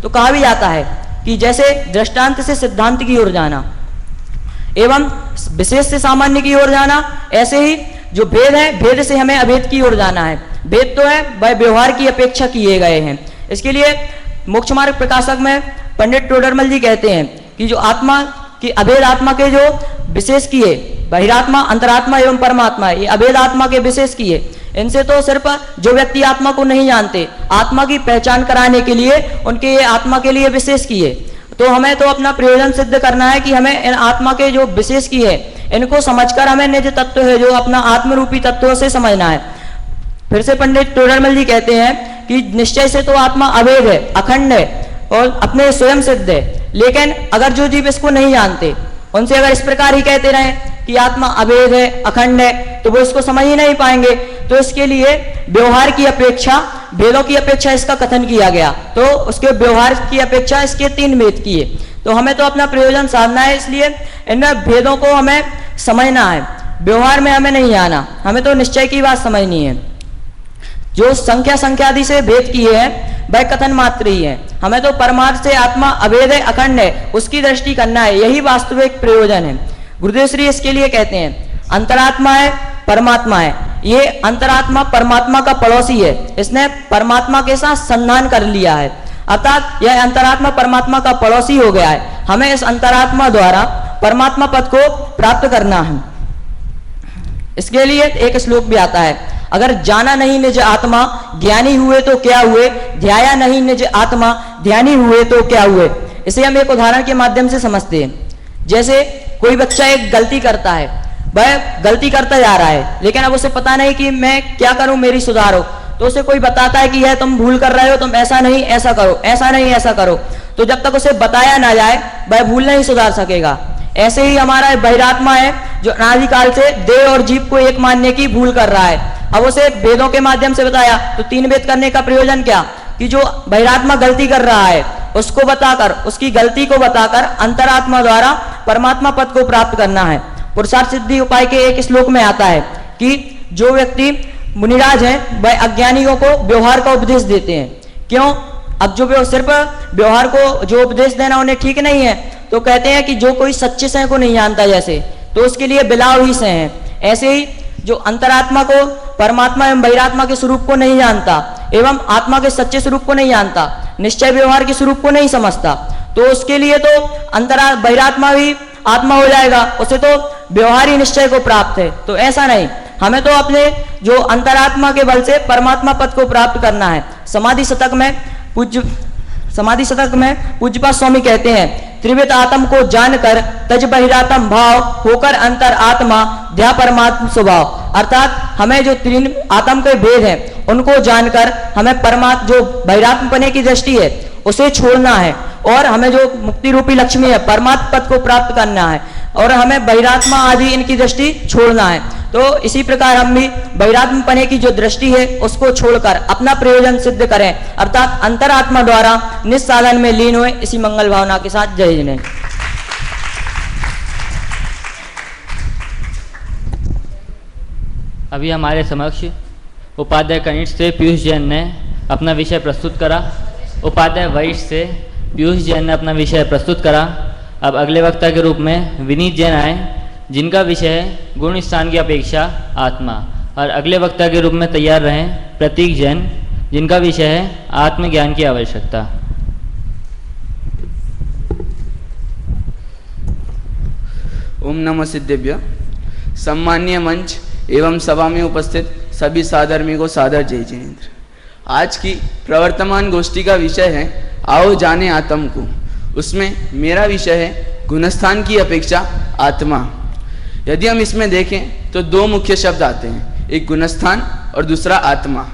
तो कहा भी जाता है कि जैसे दृष्टांत से सिद्धांत की ओर जाना एवं विशेष से सामान्य की ओर जाना, ऐसे ही जो भेद है भेद से हमें अभेद की ओर जाना है। भेद तो है वह व्यवहार की अपेक्षा किए गए हैं। इसके लिए मोक्ष मार्ग प्रकाशक में पंडित टोडरमल जी कहते हैं कि जो आत्मा की अभेद आत्मा के जो विशेष किए बहिरात्मा, अंतरात्मा एवं परमात्मा, ये अभेद आत्मा के विशेष किए, इनसे तो सिर्फ जो व्यक्ति आत्मा को नहीं जानते, आत्मा की पहचान कराने के लिए उनके ये आत्मा के लिए विशेष किए। तो हमें तो अपना प्रयोजन सिद्ध करना है कि हमें इन आत्मा के जो विशेष किए इनको समझकर हमें निज तत्व है जो अपना आत्मरूपी तत्वों से समझना है। फिर से पंडित टोडरमल जी कहते हैं कि निश्चय से तो आत्मा अभेद है, अखंड है और अपने स्वयं सिद्ध है, लेकिन अगर जो जीव इसको नहीं जानते उनसे अगर इस प्रकार ही कहते रहे कि आत्मा अभेद है, अखंड है, तो वो इसको समझ ही नहीं पाएंगे। तो इसके लिए व्यवहार की अपेक्षा, भेदों की अपेक्षा इसका कथन किया गया, तो उसके व्यवहार की अपेक्षा इसके 3 भेद किए। तो हमें तो अपना प्रयोजन साधना है, इसलिए इनमें भेदों को हमें समझना है, व्यवहार में हमें नहीं आना, हमें तो निश्चय की बात समझनी है। जो संख्या आदि से भेद किए हैं वह कथन मात्र ही है, हमें तो परमार्थ से आत्मा अभेद है, अखंड है, उसकी दृष्टि करना है, यही वास्तविक प्रयोजन है। गुरुदेव श्री इसके लिए कहते हैं अंतरात्मा है, परमात्मा है, ये अंतरात्मा परमात्मा का पड़ोसी है, इसने परमात्मा के साथ संधान कर लिया है, अर्थात यह अंतरात्मा परमात्मा का पड़ोसी हो गया है। हमें इस अंतरात्मा द्वारा परमात्मा पद को प्राप्त करना है। इसके लिए एक श्लोक भी आता है, अगर जाना नहीं निज आत्मा ज्ञानी हुए तो क्या हुए, ध्याया नहीं निज आत्मा ध्यानी हुए तो क्या हुए। इसे हम एक उदाहरण के माध्यम से समझते हैं। जैसे कोई बच्चा एक गलती करता है, वह गलती करता जा रहा है, लेकिन अब उसे पता नहीं कि मैं क्या करूं मेरी सुधार हो, तो उसे कोई बताता है कि यह तुम भूल कर रहे हो, तुम ऐसा नहीं ऐसा करो, ऐसा नहीं ऐसा करो, तो जब तक उसे बताया ना जाए वह भूल नहीं सुधार सकेगा। ऐसे ही हमारा बहिरात्मा है जो अनादिकाल से देह और जीव को एक मानने की भूल कर रहा है। अब उसे वेदों के माध्यम से बताया, तो 3 वेद करने का प्रयोजन क्या कि जो बहिरात्मा गलती कर रहा है उसको बताकर, उसकी गलती को बताकर अंतरात्मा द्वारा परमात्मा पद को प्राप्त करना है। पुरुषार्थ सिद्धि उपाय के एक श्लोक में आता है कि जो व्यक्ति मुनिराज है वह अज्ञानियों को व्यवहार का उपदेश देते हैं। क्यों? अब जो सिर्फ व्यवहार को जो उपदेश देना उन्हें ठीक नहीं है, तो कहते हैं कि जो कोई सच्चे से को नहीं जानता जैसे, तो उसके लिए बिलाव ही से हैं। ऐसे ही जो अंतरात्मा को, परमात्मा एवं बहिरात्मा के स्वरूप को नहीं जानता एवं आत्मा के सच्चे स्वरूप को नहीं जानता, निश्चय व्यवहार के स्वरूप को नहीं समझता, तो उसके लिए तो बहिरात्मा भी आत्मा हो जाएगा, उसे तो व्यवहारी निश्चय को प्राप्त है। तो ऐसा नहीं, हमें तो अपने जो अंतरात्मा के बल से परमात्मा पद को प्राप्त करना है। समाधि शतक में पूज्यपाद स्वामी कहते हैं, त्रिविध आत्म को जानकर तज बहिरात्म भाव होकर अंतर आत्मा ध्या परमात्मा स्वभाव। अर्थात हमें जो 3 आत्म के भेद हैं उनको जानकर हमें परमात्मा जो बहिरात्म पने की दृष्टि है उसे छोड़ना है, और हमें जो मुक्ति रूपी लक्ष्मी है परमात्मा पद को प्राप्त करना है, और हमें बहिरात्मा आदि इनकी दृष्टि छोड़ना है। तो इसी प्रकार हम भी बहिरात्म पने की जो दृष्टि है उसको छोड़कर अपना प्रयोजन सिद्ध करें, अर्थात अंतरात्मा द्वारा निस्साधन में लीन हुए। इसी मंगल भावना के साथ जय जिने। अभी हमारे समक्ष उपाध्याय कनिष्ठ से पीयूष जैन ने अपना विषय प्रस्तुत करा। उपाध्याय वरिष्ठ से पीयूष जैन ने अपना विषय प्रस्तुत करा। अब अगले वक्ता के रूप में विनीत जैन आए, जिनका विषय है गुण स्थान की अपेक्षा आत्मा। और अगले वक्ता के रूप में तैयार रहें प्रतीक जैन, जिनका विषय है आत्मज्ञान की आवश्यकता। ओम नमः सिद्धेभ्य। सम्मानीय मंच एवं सभा में उपस्थित सभी साधर्मी को सादर जय जिनेन्द्र। आज की प्रवर्तमान गोष्ठी का विषय है आओ जाने आत्म को। उसमें मेरा विषय है गुणस्थान की अपेक्षा आत्मा। यदि हम इसमें देखें तो 2 मुख्य शब्द आते हैं, एक गुणस्थान और दूसरा आत्मा।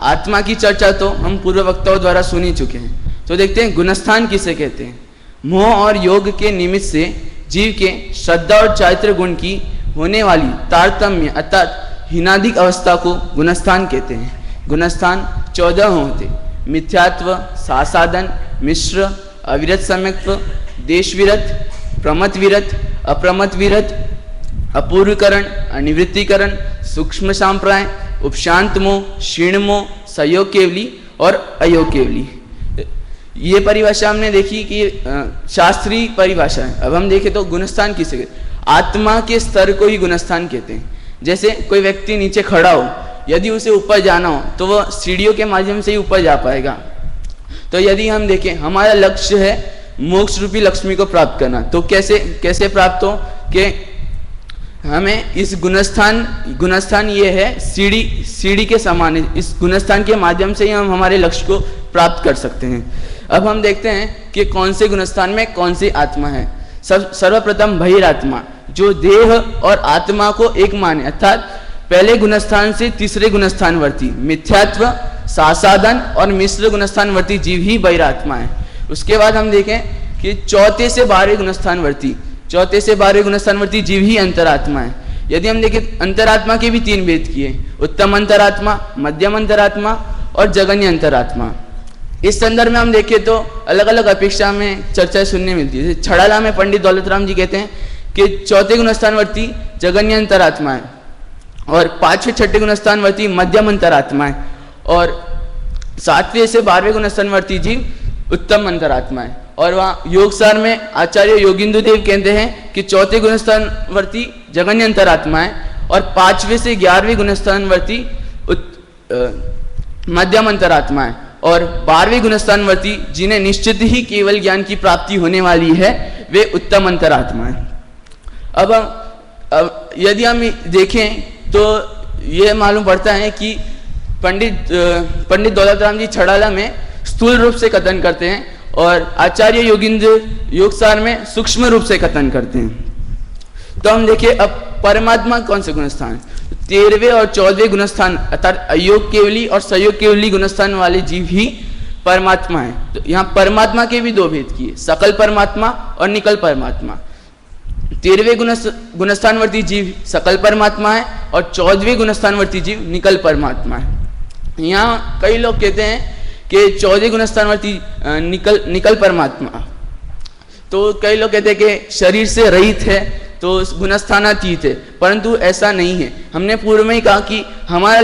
आत्मा की चर्चा तो हम पूर्व वक्ताओं द्वारा सुन ही चुके हैं। तो देखते हैं गुणस्थान किसे कहते हैं। मोह और योग के निमित्त से जीव के श्रद्धा और चारित्र गुण की होने वाली तारतम्य अर्थात हीनादिक अवस्था को गुणस्थान कहते हैं। गुणस्थान 14 होते, मिथ्यात्व, सासाधन, मिश्र, अविरत सम्यक्त्व, देश विरत, प्रमत विरत, अप्रमत विरत, अपूर्वकरण, अनिवृत्तिकरण, सूक्ष्म सांप्राय, उपशांत मोह, क्षीण मोह, सहयोग केवली और अयोग केवली। ये परिभाषा हमने देखी कि शास्त्रीय परिभाषा है। अब हम देखें तो गुणस्थान किसे कहते हैं। आत्मा के स्तर को ही गुणस्थान कहते हैं। जैसे कोई व्यक्ति नीचे खड़ा हो यदि उसे ऊपर जाना हो तो वह सीढ़ियों के माध्यम से ही ऊपर जा पाएगा। तो यदि हम देखें हमारा लक्ष्य है मोक्ष रूपी लक्ष्मी को प्राप्त करना, तो कैसे प्राप्त हो कि हमें इस गुणस्थान ये है सीढ़ी के समान है। इस गुणस्थान के माध्यम से ही हम हमारे लक्ष्य को प्राप्त कर सकते हैं। अब हम देखते हैं कि कौन से गुणस्थान में कौन सी आत्मा है। सर्वप्रथम बहिरात्मा, जो देह और आत्मा को एक माने, अर्थात पहले गुणस्थान से तीसरे गुणस्थानवर्ती मिथ्यात्व, सासादन और मिश्र गुणस्थानवर्ती जीव ही बहिरात्मा है। उसके बाद हम देखें कि चौथे से 12वें गुणस्थानवर्ती जीव ही अंतरात्मा है। यदि हम देखें अंतरात्मा के भी 3 भेद किए, उत्तम अंतरात्मा, मध्यम अंतरात्मा और जगन्य अंतरात्मा। इस संदर्भ में हम देखें तो अलग अलग अपेक्षा में चर्चाएं सुनने मिलती है। छड़ाला में पंडित दौलतराम जी कहते हैं कि चौथे गुणस्थानवर्ती जगन्य अंतरात्मा है और 5वें 6ठे गुणस्थानवर्ती मध्यम अंतरात्मा है और 7वें से 12वें गुणस्थानवर्ती जीव उत्तम अंतरात्मा है। और वहाँ योगसार में आचार्य योगिंदु देव कहते हैं कि चौथे गुणस्थानवर्ती जगन्य अंतरात्मा है और 5वें से 11वें गुणस्थानवर्ती मध्यम अंतरात्मा है और 12वें गुणस्थानवर्ती जिन्हें निश्चित ही केवल ज्ञान की प्राप्ति होने वाली है वे उत्तम अंतरात्मा है। अब यदि हम देखें तो ये मालूम पड़ता है कि पंडित दौलतराम जी छड़ाला में स्थूल रूप से कथन करते हैं और आचार्य योगिंद्र योगसार में सूक्ष्म रूप से कथन करते हैं। तो हम देखिए अब परमात्मा कौन से गुणस्थान, 13वें और 14वें गुणस्थान अर्थात अयोग केवली और सहयोग केवली गुणस्थान वाले जीव ही परमात्मा है। तो यहाँ परमात्मा के भी 2 भेद किए, सकल परमात्मा और निकल परमात्मा। 13वें गुणस्थानवर्ती जीव सकल परमात्मा है और 14वें गुणस्थानवर्ती जीव निकल परमात्मा है। यहाँ कई लोग कहते हैं कि 14वें गुणस्थानवर्ती निकल परमात्मा, तो कई लोग कहते हैं कि शरीर से रहित है तो गुणस्थानातीत है, परंतु ऐसा नहीं है। हमने पूर्व में ही कहा कि हमारा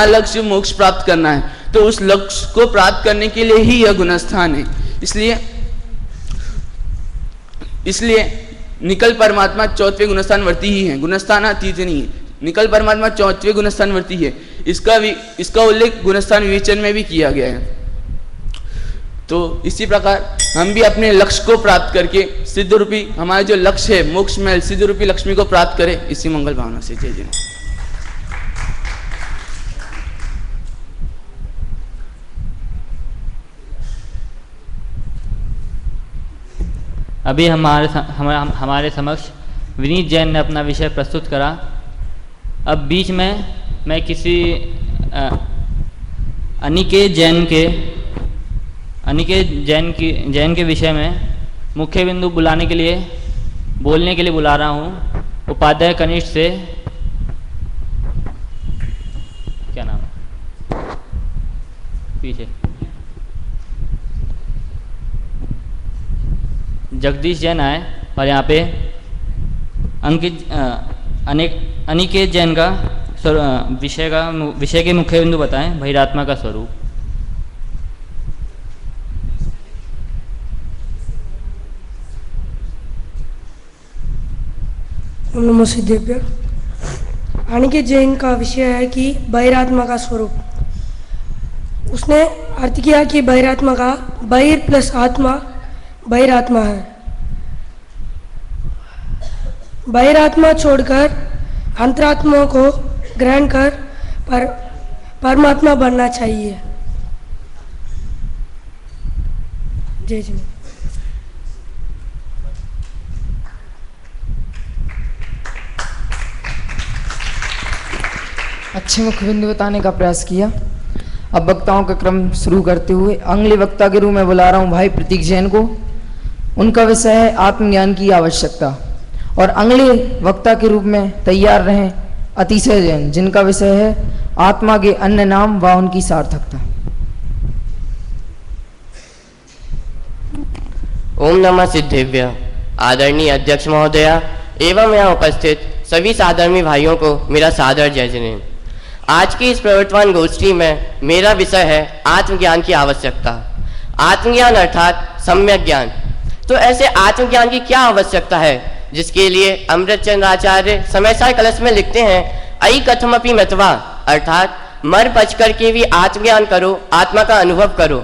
लक्ष्य मोक्ष प्राप्त करना है, तो उस लक्ष्य को प्राप्त करने के लिए ही यह गुणस्थान है। इसलिए निकल परमात्मा 4वें गुणस्थानवर्ती ही है, गुणस्थानातीत नहीं है। निकल परमात्मा 4वें गुणस्थानवर्ती है, इसका उल्लेख गुणस्थान विवेचन में भी किया गया है। तो इसी प्रकार हम भी अपने लक्ष्य को प्राप्त करके सिद्ध रूपी हमारा जो लक्ष्य है मोक्ष में सिद्ध रूपी लक्ष्मी को प्राप्त करें, इसी मंगल भावना से। जय जय। अभी हमारे समक्ष विनीत जैन ने अपना विषय प्रस्तुत करा। अब बीच में मैं किसी अनिकेत जैन के विषय में मुख्य बिंदु बोलने के लिए बुला रहा हूँ। उपाध्याय कनिष्ठ से क्या नाम है पीछे, जगदीश जैन आए और यहाँ पे अनिकेत जैन का विषय के मुख्य बिंदु बताएं, बहिरात्मा का स्वरूप। नमो सिद्धेभ्य। अनिकेत जैन का विषय है कि बहिरात्मा का स्वरूप। उसने अर्थ किया कि बहिरात्मा का बहिर प्लस आत्मा बहिरात्मा है। बहिरात्मा छोड़कर अंतरात्मा को ग्रहण कर परमात्मा बनना चाहिए। जय जी। अच्छे मुख्य बिंदु बताने का प्रयास किया। अब वक्ताओं का क्रम शुरू करते हुए अगले वक्ता के रूप में बुला रहा हूँ भाई प्रतीक जैन को। उनका विषय है आत्मज्ञान की आवश्यकता। और अगले वक्ता के रूप में तैयार रहें अतिशय जैन, जिनका विषय है आत्मा के अन्य नाम व उनकी सार्थकता। ओम नमः सिद्धेभ्य। आदरणीय अध्यक्ष महोदया एवं यहाँ उपस्थित सभी साधर्मी भाइयों को मेरा सादर जय जैन। आज की इस प्रवर्तमान गोष्ठी में मेरा विषय है आत्मज्ञान की आवश्यकता। आत्मज्ञान अर्थात सम्यक ज्ञान। तो ऐसे आत्मज्ञान की क्या आवश्यकता है, जिसके लिए अमृतचंद्र आचार्य समय सार कलश में लिखते हैं, अयि कथमपि मत्वा, अर्थात मर बच करके भी आत्मज्ञान करो, आत्मा का अनुभव करो।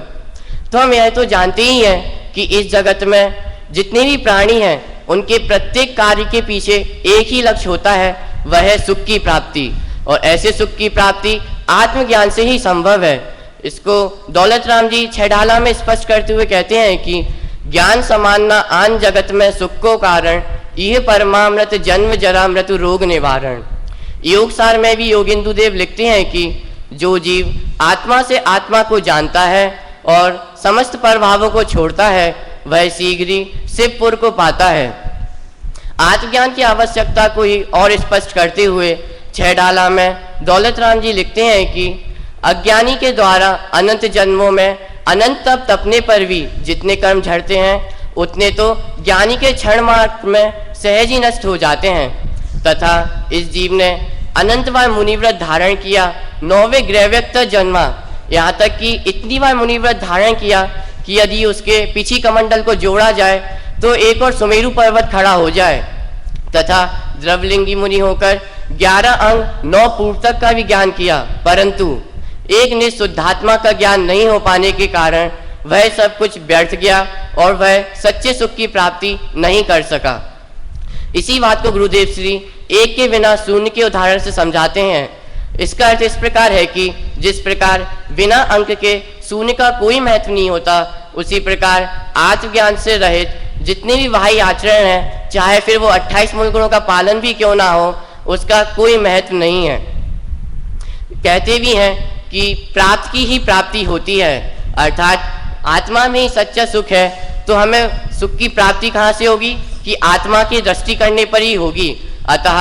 तो हम यह तो जानते ही हैं कि इस जगत में जितने भी प्राणी हैं उनके प्रत्येक कार्य के पीछे एक ही लक्ष्य होता है, वह है सुख की प्राप्ति। और ऐसे सुख की प्राप्ति आत्मज्ञान से ही संभव है। इसको दौलत राम जी छैढाला में स्पष्ट करते हुए कहते हैं कि ज्ञान समान न आन जगत में सुख को कारण, यह परमामृत जन्म जरा मृत्यु रोग निवारण। योग सार में भी योगेंदु देव लिखते हैं कि जो जीव आत्मा से आत्मा को जानता है और समस्त प्रभावों को छोड़ता है, वह शीघ्र ही शिवपुर को पाता है। आत्मज्ञान की आवश्यकता को ही और स्पष्ट करते हुए छैढाला में दौलत राम जी लिखते हैं कि अज्ञानी के द्वारा अनंत जन्मों में अनंत तप तपने पर भी जितने कर्म झड़ते हैं, उतने तो ज्ञानी के क्षण मात्र में सहज ही नष्ट हो जाते हैं। तथा इस जीव ने अनंत बार मुनिव्रत धारण किया, 9वें ग्रहव्यक्त तक जन्मा, यहाँ तक कि इतनी बार मुनिव्रत धारण किया कि यदि उसके पीछी कमंडल को जोड़ा जाए तो एक और सुमेरु पर्वत खड़ा हो जाए। तथा द्रवलिंगी मुनि होकर 11 अंग 9 पूर्व तक का भी ज्ञान किया, परंतु एक निशुद्धात्मा का ज्ञान नहीं हो पाने के कारण वह सब कुछ व्यर्थ गया और वह सच्चे सुख की प्राप्ति नहीं कर सका। इसी बात को गुरुदेव श्री एक के बिना शून्य के उदाहरण से समझाते हैं। इसका अर्थ इस प्रकार है कि जिस प्रकार बिना अंक के शून्य का कोई महत्व नहीं होता, उसी प्रकार आत्मज्ञान से रहित जितने भी बाह्य आचरण हैं, चाहे फिर वो 28 मूल गुणों का पालन भी क्यों ना हो, उसका कोई महत्व नहीं है। कहते भी हैं कि प्राप्त की ही प्राप्ति होती है, अर्थात आत्मा में ही सच्चा सुख है। तो हमें सुख की प्राप्ति कहाँ से होगी कि आत्मा की दृष्टि करने पर ही होगी। अतः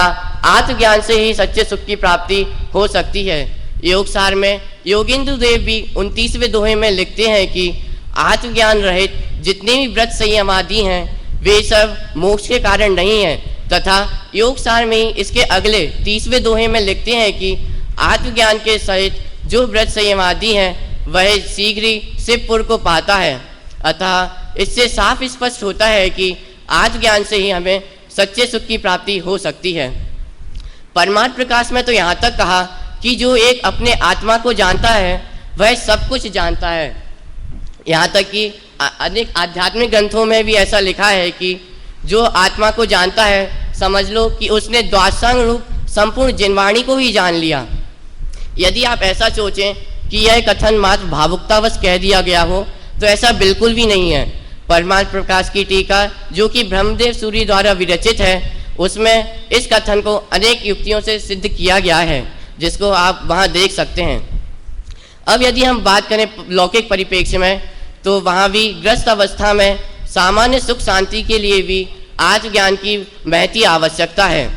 आत्मज्ञान से ही सच्चे सुख की प्राप्ति हो सकती है। योग सार में योगेंद्र देव भी 29वें दोहे में लिखते हैं कि आत्मज्ञान रहित जितने भी व्रत संयम आदि हैं, वे सब मोक्ष के कारण नहीं है। तथा योग सार में ही इसके अगले 30वें दोहे में लिखते हैं कि आत्मज्ञान के सहित जो व्रत संयम आदि हैं, वह शीघ्र ही शिवपुर को पाता है। अतः इससे साफ स्पष्ट होता है कि आत्मज्ञान से ही हमें सच्चे सुख की प्राप्ति हो सकती है। परमार्थ प्रकाश में तो यहाँ तक कहा कि जो एक अपने आत्मा को जानता है, वह सब कुछ जानता है। यहाँ तक कि अनेक आध्यात्मिक ग्रंथों में भी ऐसा लिखा है कि जो आत्मा को जानता है, समझ लो कि उसने द्वादशांग रूप संपूर्ण जिनवाणी को ही जान लिया। यदि आप ऐसा सोचें कि यह कथन मात्र भावुकतावश कह दिया गया हो, तो ऐसा बिल्कुल भी नहीं है। परमार्थ प्रकाश की टीका, जो कि ब्रह्मदेव सूरी द्वारा विरचित है, उसमें इस कथन को अनेक युक्तियों से सिद्ध किया गया है, जिसको आप वहाँ देख सकते हैं। अब यदि हम बात करें लौकिक परिप्रेक्ष्य में, तो वहाँ भी ग्रस्त अवस्था में सामान्य सुख शांति के लिए भी आत्मज्ञान की महती आवश्यकता है।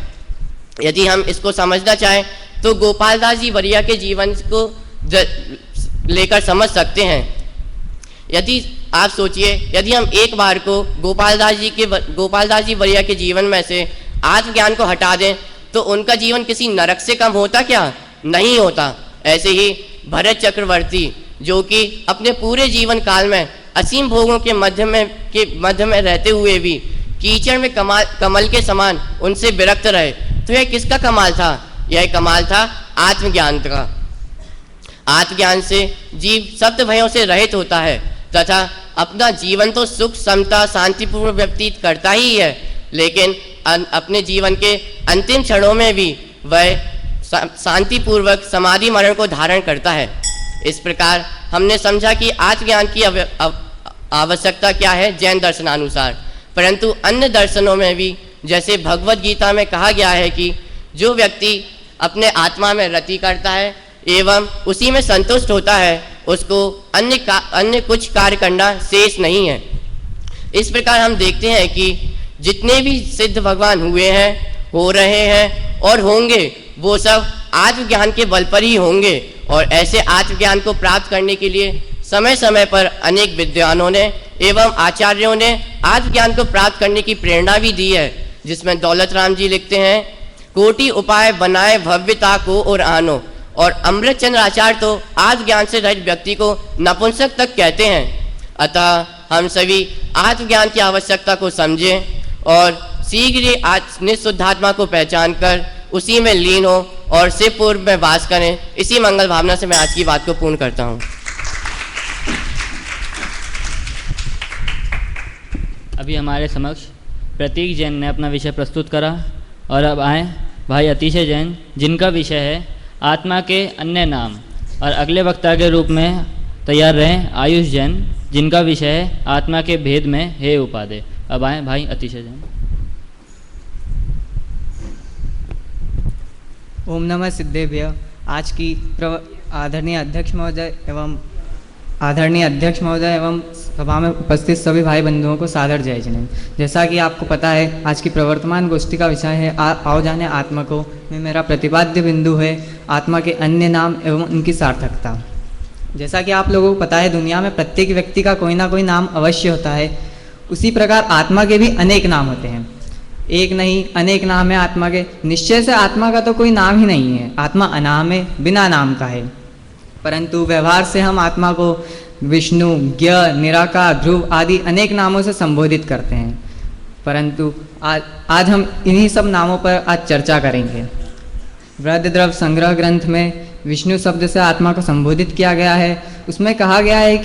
यदि हम इसको समझना चाहें तो गोपालदास जी वरिया के जीवन को लेकर समझ सकते हैं। यदि आप सोचिए, यदि हम एक बार को गोपालदास जी वरिया के जीवन में से आत्मज्ञान को हटा दें, तो उनका जीवन किसी नरक से कम होता क्या? नहीं होता। ऐसे ही भरत चक्रवर्ती, जो कि अपने पूरे जीवन काल में असीम भोगों के मध्य में रहते हुए भी कीचड़ में कमल के समान उनसे विरक्त रहे, तो यह किसका कमाल था? यह कमाल था आत्मज्ञान का। आत्मज्ञान से जीव सप्त भयों से रहित होता है तथा अपना जीवन तो सुख समता शांतिपूर्ण व्यतीत करता ही है, लेकिन अपने जीवन के अंतिम क्षणों में भी वह शांतिपूर्वक समाधि मरण को धारण करता है। इस प्रकार हमने समझा कि आत्मज्ञान की आवश्यकता क्या है जैन दर्शनानुसार, परंतु अन्य दर्शनों में भी, जैसे भगवत गीता में कहा गया है कि जो व्यक्ति अपने आत्मा में रति करता है एवं उसी में संतुष्ट होता है, उसको अन्य कुछ कार्य करना शेष नहीं है। इस प्रकार हम देखते हैं कि जितने भी सिद्ध भगवान हुए हैं, हो रहे हैं और होंगे, वो सब आत्मज्ञान के बल पर ही होंगे। और ऐसे आत्मज्ञान को प्राप्त करने के लिए समय समय पर अनेक विद्वानों ने एवं आचार्यों ने आत्मज्ञान को प्राप्त करने की प्रेरणा भी दी है, जिसमें दौलत राम जी लिखते हैं, कोटि उपाय बनाए भव्यता को और आनो। और अमृतचंद्र आचार्य तो आत्मज्ञान से रहित व्यक्ति को नपुंसक तक कहते हैं। अतः हम सभी आत्मज्ञान की आवश्यकता को समझें और शीघ्र ही निशुद्धात्मा को पहचान कर उसी में लीन हो और शिव पूर्व में वास करें। इसी मंगल भावना से मैं आज की बात को पूर्ण करता हूँ। अभी हमारे समक्ष प्रतीक जैन ने अपना विषय प्रस्तुत करा और अब आए भाई अतिशय जैन, जिनका विषय है आत्मा के अन्य नाम। और अगले वक्ता के रूप में तैयार रहें आयुष जैन, जिनका विषय है आत्मा के भेद में हे उपादेय। अब आए भाई अतिशय जैन। ओम नमः सिद्धेभ्य। आज की आदरणीय अध्यक्ष महोदय एवं सभा में उपस्थित सभी भाई बंधुओं को सादर जय जिनेन्द्र। जैसा कि आपको पता है, आज की प्रवर्तमान गोष्ठी का विषय है आओ जाने आत्मा को। में मेरा प्रतिपाद्य बिंदु है आत्मा के अन्य नाम एवं उनकी सार्थकता। जैसा कि आप लोगों को पता है, दुनिया में प्रत्येक व्यक्ति का कोई ना कोई नाम अवश्य होता है। उसी प्रकार आत्मा के भी अनेक नाम होते हैं, एक नहीं अनेक नाम है आत्मा के। निश्चय से आत्मा का तो कोई नाम ही नहीं है, आत्मा अनाम है, बिना नाम का है। परंतु व्यवहार से हम आत्मा को विष्णु, ज्ञ, निराकार, ध्रुव आदि अनेक नामों से संबोधित करते हैं। परंतु आज हम इन्हीं सब नामों पर आज चर्चा करेंगे। वृद्धद्रव संग्रह ग्रंथ में विष्णु शब्द से आत्मा को संबोधित किया गया है। उसमें कहा गया है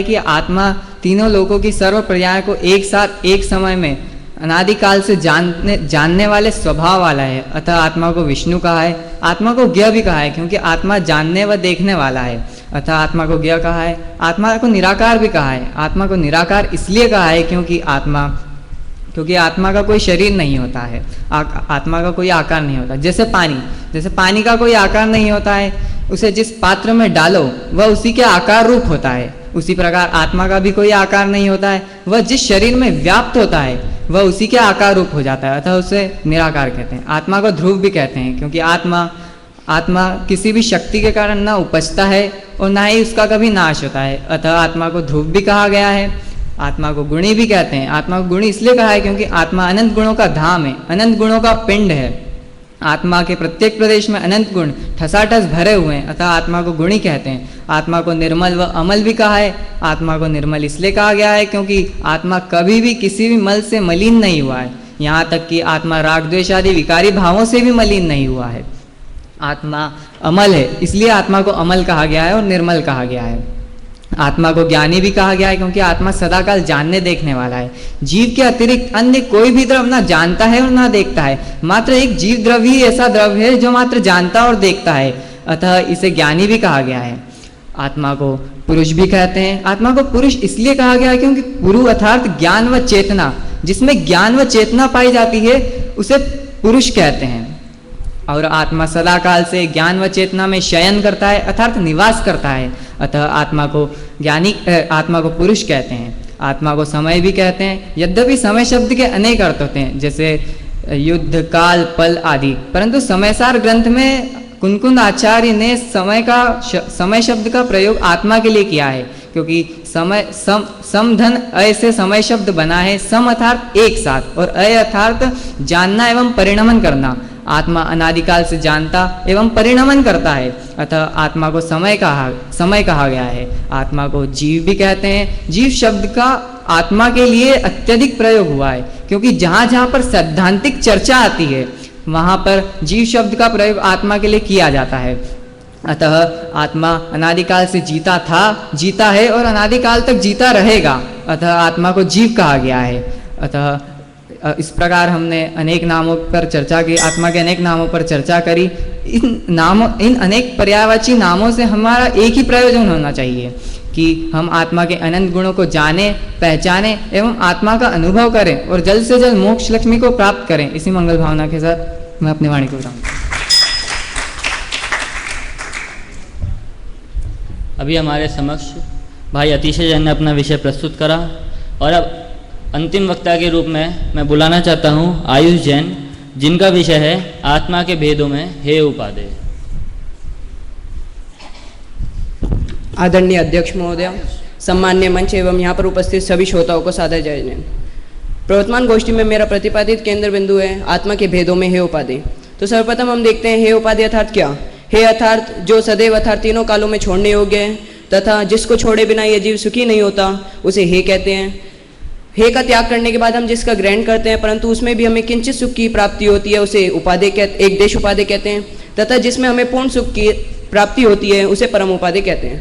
कि आत्मा तीनों लोगों की सर्व प्रजाओं को एक साथ एक समय में अनादिकाल से जानने वाले स्वभाव वाला है। अतः आत्मा को विष्णु कहा है। आत्मा को ज्ञ भी कहा है, क्योंकि आत्मा जानने व देखने वाला है। अतः आत्मा को ज्ञ कहा है। आत्मा को निराकार भी कहा है। आत्मा को निराकार इसलिए कहा है क्योंकि आत्मा का कोई शरीर नहीं होता है, आत्मा का कोई आकार नहीं होता। जैसे पानी का कोई आकार नहीं होता है, उसे जिस पात्र में डालो वह उसी के आकार रूप होता है। उसी प्रकार आत्मा का भी कोई आकार नहीं होता है, वह जिस शरीर में व्याप्त होता है वह उसी के आकार रूप हो जाता है। अतः उसे निराकार कहते हैं। आत्मा को ध्रुव भी कहते हैं, क्योंकि आत्मा किसी भी शक्ति के कारण न उपजता है और न ही उसका कभी नाश होता है। अतः आत्मा को ध्रुव भी कहा गया है। आत्मा को गुणी भी कहते हैं। आत्मा को गुणी इसलिए कहा है क्योंकि आत्मा अनंत गुणों का धाम है, अनंत गुणों का पिंड है। आत्मा के प्रत्येक प्रदेश में अनंत गुण ठसाठस भरे हुए हैं, अतः आत्मा को गुणी कहते हैं। आत्मा को निर्मल व अमल भी कहा है। आत्मा को निर्मल इसलिए कहा गया है क्योंकि आत्मा कभी भी किसी भी मल से मलिन नहीं हुआ है। यहाँ तक कि आत्मा राग द्वेष आदि विकारी भावों से भी मलिन नहीं हुआ है। आत्मा अमल है, इसलिए आत्मा को अमल कहा गया है और निर्मल कहा गया है। आत्मा को ज्ञानी भी कहा गया है, क्योंकि आत्मा सदाकाल जानने देखने वाला है। जीव के अतिरिक्त अन्य कोई भी द्रव्य ना जानता है और ना देखता है। मात्र एक जीव द्रव्य ही ऐसा द्रव्य है जो मात्र जानता और देखता है, अतः इसे ज्ञानी भी कहा गया है। आत्मा को पुरुष भी कहते हैं। आत्मा को पुरुष इसलिए कहा गया है क्योंकि पुरु अर्थात ज्ञान व चेतना, जिसमें ज्ञान व चेतना पाई जाती है उसे पुरुष कहते हैं। और आत्मा सदाकाल से ज्ञान व चेतना में शयन करता है, अर्थात निवास करता है। अतः आत्मा को पुरुष कहते हैं। आत्मा को समय भी कहते हैं। यद्यपि समय शब्द के अनेक अर्थ होते हैं, जैसे युद्ध, काल, पल आदि, परंतु समयसार ग्रंथ में कुनकुन आचार्य ने समय शब्द का प्रयोग आत्मा के लिए किया है, क्योंकि सम धन अय से समय शब्द बना है। सम अर्थात एक साथ और अय अर्थात जानना एवं परिणमन करना। आत्मा अनादिकाल से जानता एवं परिणमन करता है, अतः आत्मा को समय कहा गया है। आत्मा को जीव भी कहते हैं। जीव शब्द का आत्मा के लिए अत्यधिक प्रयोग हुआ है, क्योंकि जहाँ जहाँ पर सैद्धांतिक चर्चा आती है वहाँ पर जीव शब्द का प्रयोग आत्मा के लिए किया जाता है। अतः आत्मा अनादिकाल से जीता था, जीता है और अनादिकाल तक जीता रहेगा, अतः आत्मा को जीव कहा गया है। अतः इस प्रकार हमने अनेक नामों पर चर्चा की, आत्मा के अनेक नामों पर चर्चा करी। इन अनेक पर्यायवाची नामों से हमारा एक ही प्रयोजन होना चाहिए कि हम आत्मा के अनंत गुणों को जाने, पहचाने एवं आत्मा का अनुभव करें और जल्द से जल्द मोक्ष लक्ष्मी को प्राप्त करें। इसी मंगल भावना के साथ मैं अपनी वाणी को बताऊंगा। अभी हमारे समक्ष भाई अतिशय जैन ने अपना विषय प्रस्तुत करा और अब अंतिम वक्ता के रूप में मैं बुलाना चाहता हूँ आयुष जैन, जिनका विषय है आत्मा के भेदों में हे उपादेय। आदरणीय अध्यक्ष महोदय, सम्मान्य मंच एवं यहाँ पर उपस्थित सभी श्रोताओं को सादर जय जिनेन्द्र। प्रवर्तमान गोष्ठी में मेरा प्रतिपादित केंद्र बिंदु है आत्मा के भेदों में हे उपादेय। तो सर्वप्रथम हम देखते हैं हे उपादेय अर्थात क्या। हे अर्थात जो सदैव अर्थात तीनों कालों में छोड़ने योग्य है तथा जिसको छोड़े बिना यह जीव सुखी नहीं होता, उसे हे कहते हैं। हे का त्याग करने के बाद हम जिसका ग्रहण करते हैं परंतु उसमें भी हमें किंचित सुख की प्राप्ति होती है, उसे उपाधि एक देश उपाधि कहते हैं, तथा जिसमें हमें पूर्ण सुख की प्राप्ति होती है उसे परम उपाधि कहते हैं।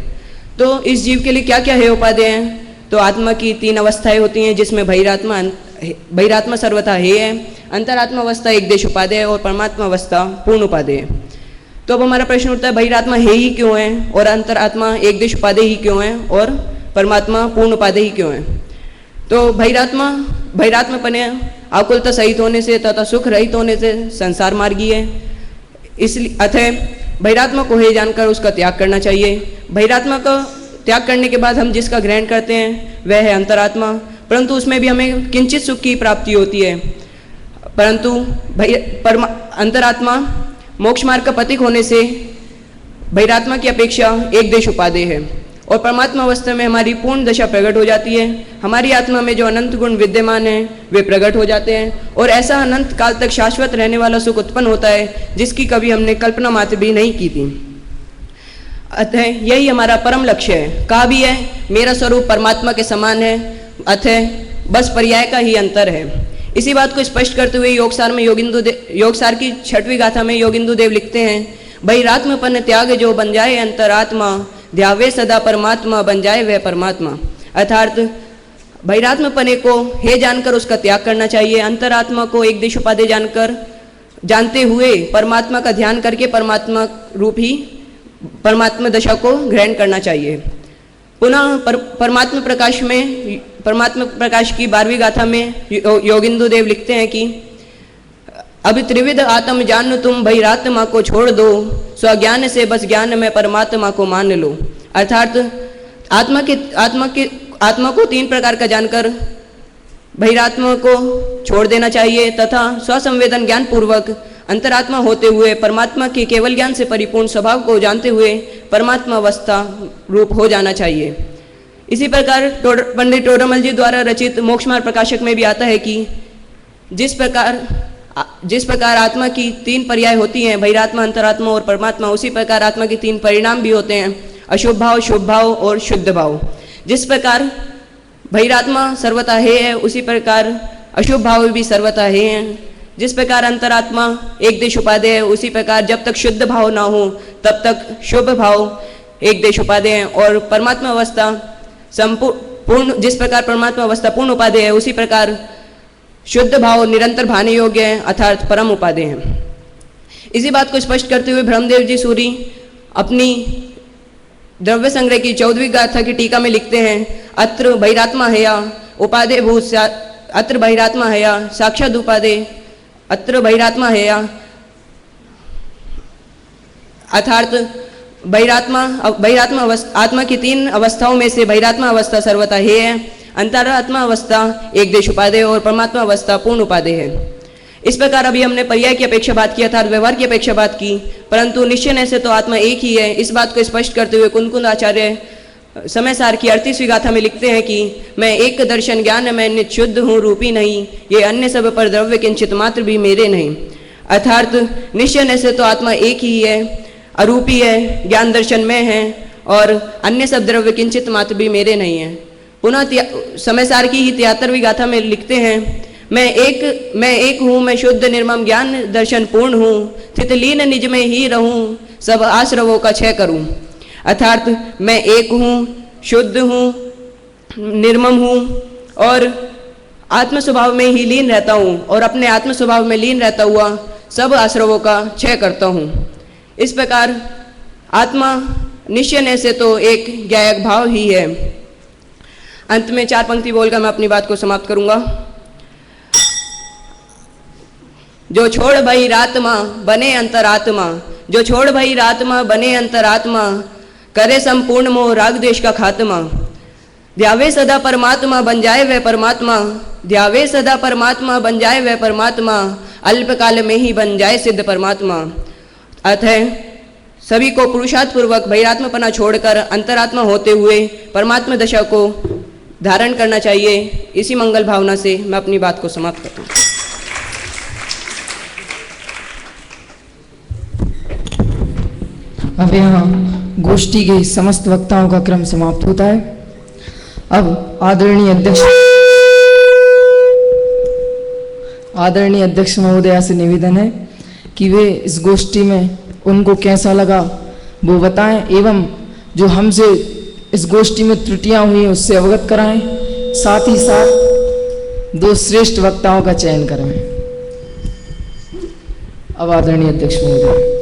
तो इस जीव के लिए क्या क्या है उपाधि हैं? तो आत्मा की 3 अवस्थाएं होती हैं, जिसमें बहिरात्मा सर्वथा है, अंतरात्मा अवस्था एक देश उपाधि है और परमात्मा अवस्था पूर्ण उपाधि है। तो अब हमारा प्रश्न उठता है, बहिरात्मा है ही क्यों है, और अंतरात्मा एक देश उपाधि ही क्यों है, और परमात्मा पूर्ण उपाधि ही क्यों है? तो बहिरात्मपन आकुलता सहित होने से तथा सुख रहित होने से संसार मार्गी है, इसलिए अतः बहिरात्मा को हे जानकर उसका त्याग करना चाहिए। बहिरात्मा का त्याग करने के बाद हम जिसका ग्रहण करते हैं वह है अंतरात्मा, परंतु उसमें भी हमें किंचित सुख की प्राप्ति होती है, परंतु अंतरात्मा मोक्ष मार्ग का प्रतीक होने से बहिरात्मा की अपेक्षा एक देश उपाधि है, और परमात्मा अवस्था में हमारी पूर्ण दशा प्रकट हो जाती है। हमारी आत्मा में जो अनंत गुण विद्यमान हैं वे प्रकट हो जाते हैं, और ऐसा अनंत काल तक शाश्वत रहने वाला सुख उत्पन्न होता है जिसकी कभी हमने कल्पना मात्र भी नहीं की थी। अतः यही हमारा परम लक्ष्य है। कहा भी है, मेरा स्वरूप परमात्मा के समान है, अतः बस पर्याय का ही अंतर है। इसी बात को स्पष्ट करते हुए योगसार की 6वीं गाथा में योगिंदु देव लिखते हैं, बहिरात्मपन त्याग जो बन जाए अंतरात्मा, ध्यावे सदा परमात्मा बन जाए वह परमात्मा। अर्थात बहिरात्मपने को हे जानकर उसका त्याग करना चाहिए, अंतरात्मा को एक देश उपाधि जानते हुए परमात्मा का ध्यान करके परमात्मा रूप ही परमात्मा दशा को ग्रहण करना चाहिए। पुनः परमात्मा प्रकाश की 12वीं गाथा में योगिंदु देव लिखते हैं कि अब त्रिविध आत्म जान तुम बहिरात्मा को छोड़ दो, स्वज्ञान से बस ज्ञान में परमात्मा को मान लो। अर्थात आत्मा को 3 प्रकार का जानकर बहिरात्मा को छोड़ देना चाहिए, तथा स्वसंवेदन ज्ञान पूर्वक अंतरात्मा होते हुए परमात्मा के केवल ज्ञान से परिपूर्ण स्वभाव को जानते हुए परमात्मा अवस्था रूप हो जाना चाहिए। इसी प्रकार पंडित टोडरमल जी द्वारा रचित मोक्ष मार्ग प्रकाशक में भी आता है कि जिस प्रकार आत्मा की 3 पर्याय होती हैं, बहिरात्मा, अंतरात्मा और परमात्मा, उसी प्रकार आत्मा के 3 परिणाम भी होते हैं, अशुभ भाव, शुभ भाव और शुद्ध भाव। जिस प्रकार बहिरात्मा सर्वथा है, उसी प्रकार अशुभ भाव भी सर्वथा है। जिस प्रकार अंतरात्मा एक देश उपाधि है, उसी प्रकार जब तक शुद्ध भाव ना हो तब तक शुभ भाव एक देश उपाधि है, और परमात्मा अवस्था पूर्ण, जिस प्रकार परमात्मा अवस्था पूर्ण उपाधि है, उसी प्रकार शुद्ध भाव निरंतर भाने योग्य है, अर्थात परम उपाधि है। इसी बात को स्पष्ट करते हुए ब्रह्मदेव जी सूरी अपनी द्रव्य संग्रह की 14वीं गाथा की टीका में लिखते हैं, अत्र बहिरात्मा हया उपाधि भूत, अत्र बहिरात्मा हया साक्षात उपाधि, अत्र बहिरात्मा हया, अर्थात आत्मा की 3 अवस्थाओं में से बहिरात्मा अवस्था सर्वथा है, अंतरात्मा अवस्था एक देश उपाधि और परमात्मा अवस्था पूर्ण उपाधि है। इस प्रकार अभी हमने पर्याय की अपेक्षा बात की, अर्थात व्यवहार की अपेक्षा बात की, परंतु निश्चय से तो आत्मा एक ही है। इस बात को स्पष्ट करते हुए कुंद आचार्य समय सार की 38वीं गाथा में लिखते हैं कि मैं एक दर्शन ज्ञान में नित्य शुद्ध हूँ, रूपी नहीं, ये अन्य सब पर द्रव्य किंचित मात्र भी मेरे नहीं। अर्थात निश्चय से तो आत्मा एक ही है, अरूपी है, ज्ञान दर्शन में है, और अन्य सब द्रव्य किंचित मात्र भी मेरे नहीं है। पुनः समय सार की ही 73वीं गाथा में लिखते हैं, मैं एक हूँ, मैं शुद्ध निर्मम ज्ञान दर्शन पूर्ण हूँ, स्थित लीन निज में ही रहूँ, सब आश्रवों का क्षय करूँ। अर्थात मैं एक हूँ, शुद्ध हूँ, निर्मम हूँ और आत्म स्वभाव में ही लीन रहता हूँ, और अपने आत्म स्वभाव में लीन रहता हुआ सब आश्रवों का क्षय करता हूँ। इस प्रकार आत्मा निश्चय से तो एक ज्ञायक भाव ही है। अंत में 4 पंक्ति बोलकर मैं अपनी बात को समाप्त करूंगा। जो छोड़ बहिरात्मा बने अंतरात्मा, जो छोड़ बहिरात्मा बने अंतरात्मा, करे संपूर्ण मोह राग द्वेष का खात्मा। ध्यावे सदा परमात्मा बन जाए वह परमात्मा, ध्यावे सदा परमात्मा बन जाए वह परमात्मा, अल्पकाल में ही बन जाए सिद्ध परमात्मा। अतः सभी को पुरुषार्थ पूर्वक बहिरात्मपना छोड़कर अंतरात्मा होते हुए परमात्मा दशा को धारण करना चाहिए। इसी मंगल भावना से मैं अपनी बात को समाप्त करता हूँ। अब यहाँ गोष्ठी के समस्त वक्ताओं का क्रम समाप्त होता है। अब आदरणीय अध्यक्ष आदरणीय अध्यक्ष महोदया से निवेदन है कि वे इस गोष्ठी में उनको कैसा लगा वो बताएं एवं जो हमसे इस गोष्ठी में त्रुटियां हुई उससे अवगत कराएं, साथ ही साथ 2 श्रेष्ठ वक्ताओं का चयन करें। अब आदरणीय अध्यक्ष महोदय।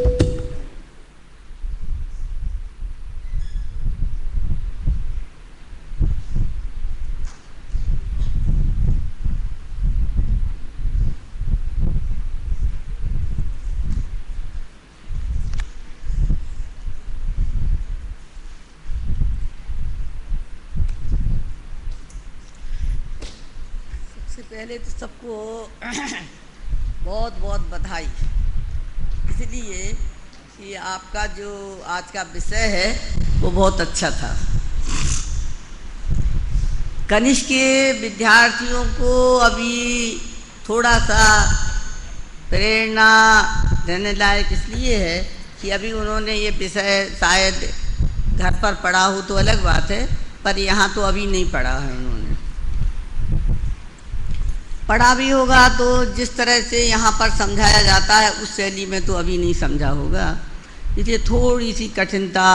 पहले तो सबको बहुत बहुत बधाई, इसलिए कि आपका जो आज का विषय है वो बहुत अच्छा था। कनिष्ठ के विद्यार्थियों को अभी थोड़ा सा प्रेरणा देने लायक इसलिए है कि अभी उन्होंने ये विषय शायद घर पर पढ़ा हो तो अलग बात है, पर यहाँ तो अभी नहीं पढ़ा है। उन्होंने पढ़ा भी होगा तो जिस तरह से यहाँ पर समझाया जाता है उस शैली में तो अभी नहीं समझा होगा, इसलिए थोड़ी सी कठिनता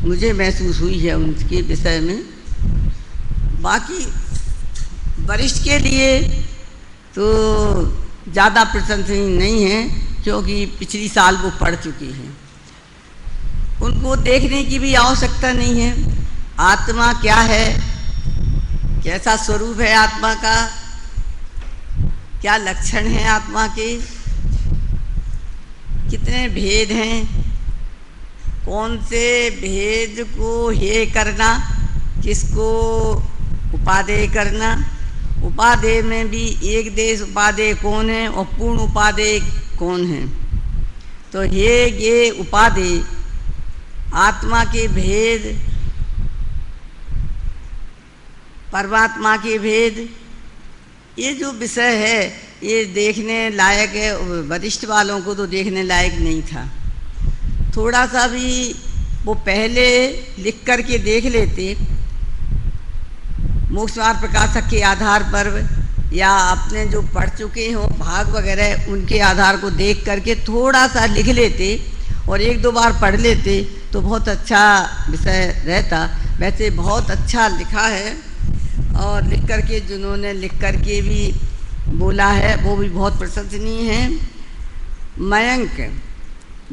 मुझे महसूस हुई है उनके विषय में। बाकी वरिष्ठ के लिए तो ज़्यादा प्रशंसनीय नहीं है, क्योंकि पिछली साल वो पढ़ चुकी हैं। उनको देखने की भी आवश्यकता नहीं है। आत्मा क्या है, कैसा स्वरूप है आत्मा का, क्या लक्षण हैं आत्मा के, कितने भेद हैं, कौन से भेद को हे करना, किसको उपादेय करना, उपादेय में भी एक देश उपादेय कौन है और पूर्ण उपादेय कौन है। तो हे ये उपादेय आत्मा के भेद, परमात्मा के भेद, ये जो विषय है ये देखने लायक है। वरिष्ठ वालों को तो देखने लायक नहीं था। थोड़ा सा भी वो पहले लिख कर के देख लेते, मोक्ष मार्ग प्रकाशक के आधार पर या अपने जो पढ़ चुके हों भाग वगैरह उनके आधार को देख करके थोड़ा सा लिख लेते और 1-2 बार पढ़ लेते तो बहुत अच्छा विषय रहता। वैसे बहुत अच्छा लिखा है और लिख करके जिन्होंने लिख करके भी बोला है वो भी बहुत प्रशंसनीय है। मयंक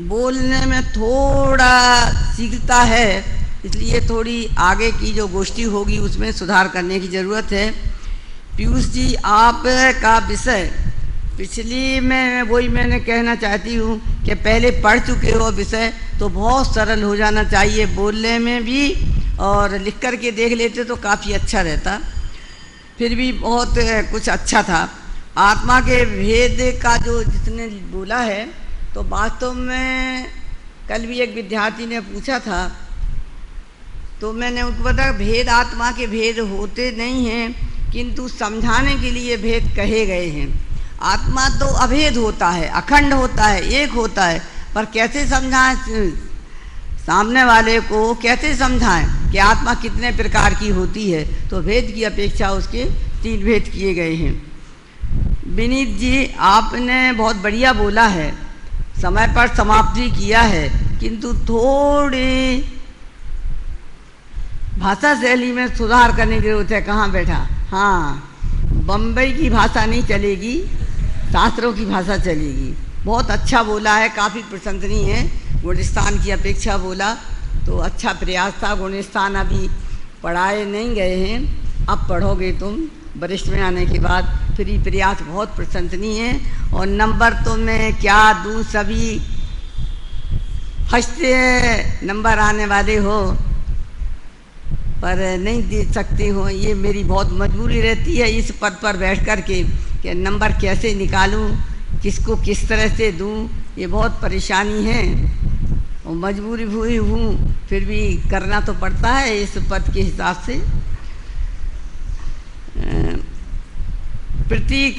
बोलने में थोड़ा सीखता है, इसलिए थोड़ी आगे की जो गोष्ठी होगी उसमें सुधार करने की ज़रूरत है। पीयूष जी आपका विषय पिछली में वही मैंने कहना चाहती हूँ कि पहले पढ़ चुके हो विषय तो बहुत सरल हो जाना चाहिए बोलने में भी, और लिख कर के देख लेते तो काफ़ी अच्छा रहता। फिर भी बहुत कुछ अच्छा था। आत्मा के भेद का जो जिसने बोला है तो वास्तव में कल भी एक विद्यार्थी ने पूछा था तो मैंने उनको बताया भेद आत्मा के भेद होते नहीं हैं, किंतु समझाने के लिए भेद कहे गए हैं। आत्मा तो अभेद होता है, अखंड होता है, एक होता है, पर कैसे समझाएं सामने वाले को, कैसे समझाएं कि आत्मा कितने प्रकार की होती है। तो भेद की अपेक्षा उसके 3 भेद किए गए हैं। विनीत जी आपने बहुत बढ़िया बोला है, समय पर समाप्ति किया है, किंतु थोड़ी भाषा शैली में सुधार करने की जरूरत है। कहाँ बैठा? हाँ, बम्बई की भाषा नहीं चलेगी, शास्त्रों की भाषा चलेगी। बहुत अच्छा बोला है, काफ़ी प्रशंसनीय है। गुणस्थान की अपेक्षा बोला तो अच्छा प्रयास था। गुणस्थान अभी पढ़ाए नहीं गए हैं, अब पढ़ोगे तुम वरिष्ठ में आने के बाद, फिर ये प्रयास बहुत प्रशंसनीय है। और नंबर तो मैं क्या दूँ, सभी फर्स्ट नंबर आने वाले हो, पर नहीं दे सकती हो। ये मेरी बहुत मजबूरी रहती है इस पद पर बैठ कर के कि नंबर कैसे निकालूं, किसको किस तरह से दूं, ये बहुत परेशानी है और मजबूरी हुई हूँ, फिर भी करना तो पड़ता है इस पद के हिसाब से। प्रतीक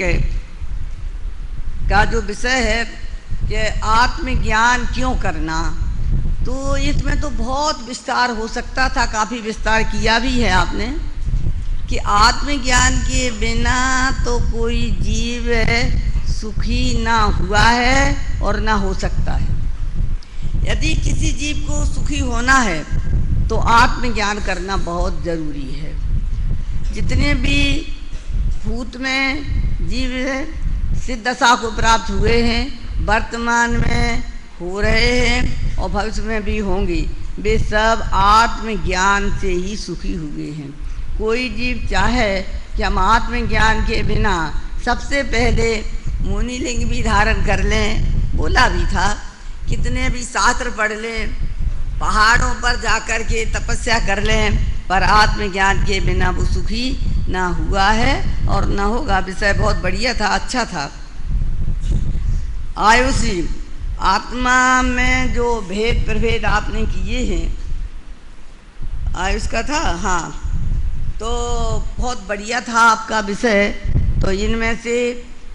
का जो विषय है कि आत्मज्ञान क्यों करना, तो इसमें तो बहुत विस्तार हो सकता था, काफ़ी विस्तार किया भी है आपने कि आत्मज्ञान के बिना तो कोई जीव सुखी ना हुआ है और ना हो सकता है। यदि किसी जीव को सुखी होना है तो आत्मज्ञान करना बहुत ज़रूरी है। जितने भी भूत में जीव सिद्ध दशा को प्राप्त हुए हैं, वर्तमान में हो रहे हैं और भविष्य में भी होंगे, वे सब आत्मज्ञान से ही सुखी हुए हैं। कोई जीव चाहे कि हम आत्मज्ञान के बिना सबसे पहले मुनिलिंग भी धारण कर लें, बोला भी था, कितने भी शास्त्र पढ़ लें, पहाड़ों पर जाकर के तपस्या कर लें, पर आत्मज्ञान के बिना वो सुखी ना हुआ है और ना होगा। विषय बहुत बढ़िया था, अच्छा था। आयुषी आत्मा में जो भेद प्रभेद आपने किए हैं, आयुष का था, हाँ, तो बहुत बढ़िया था आपका विषय। तो इनमें से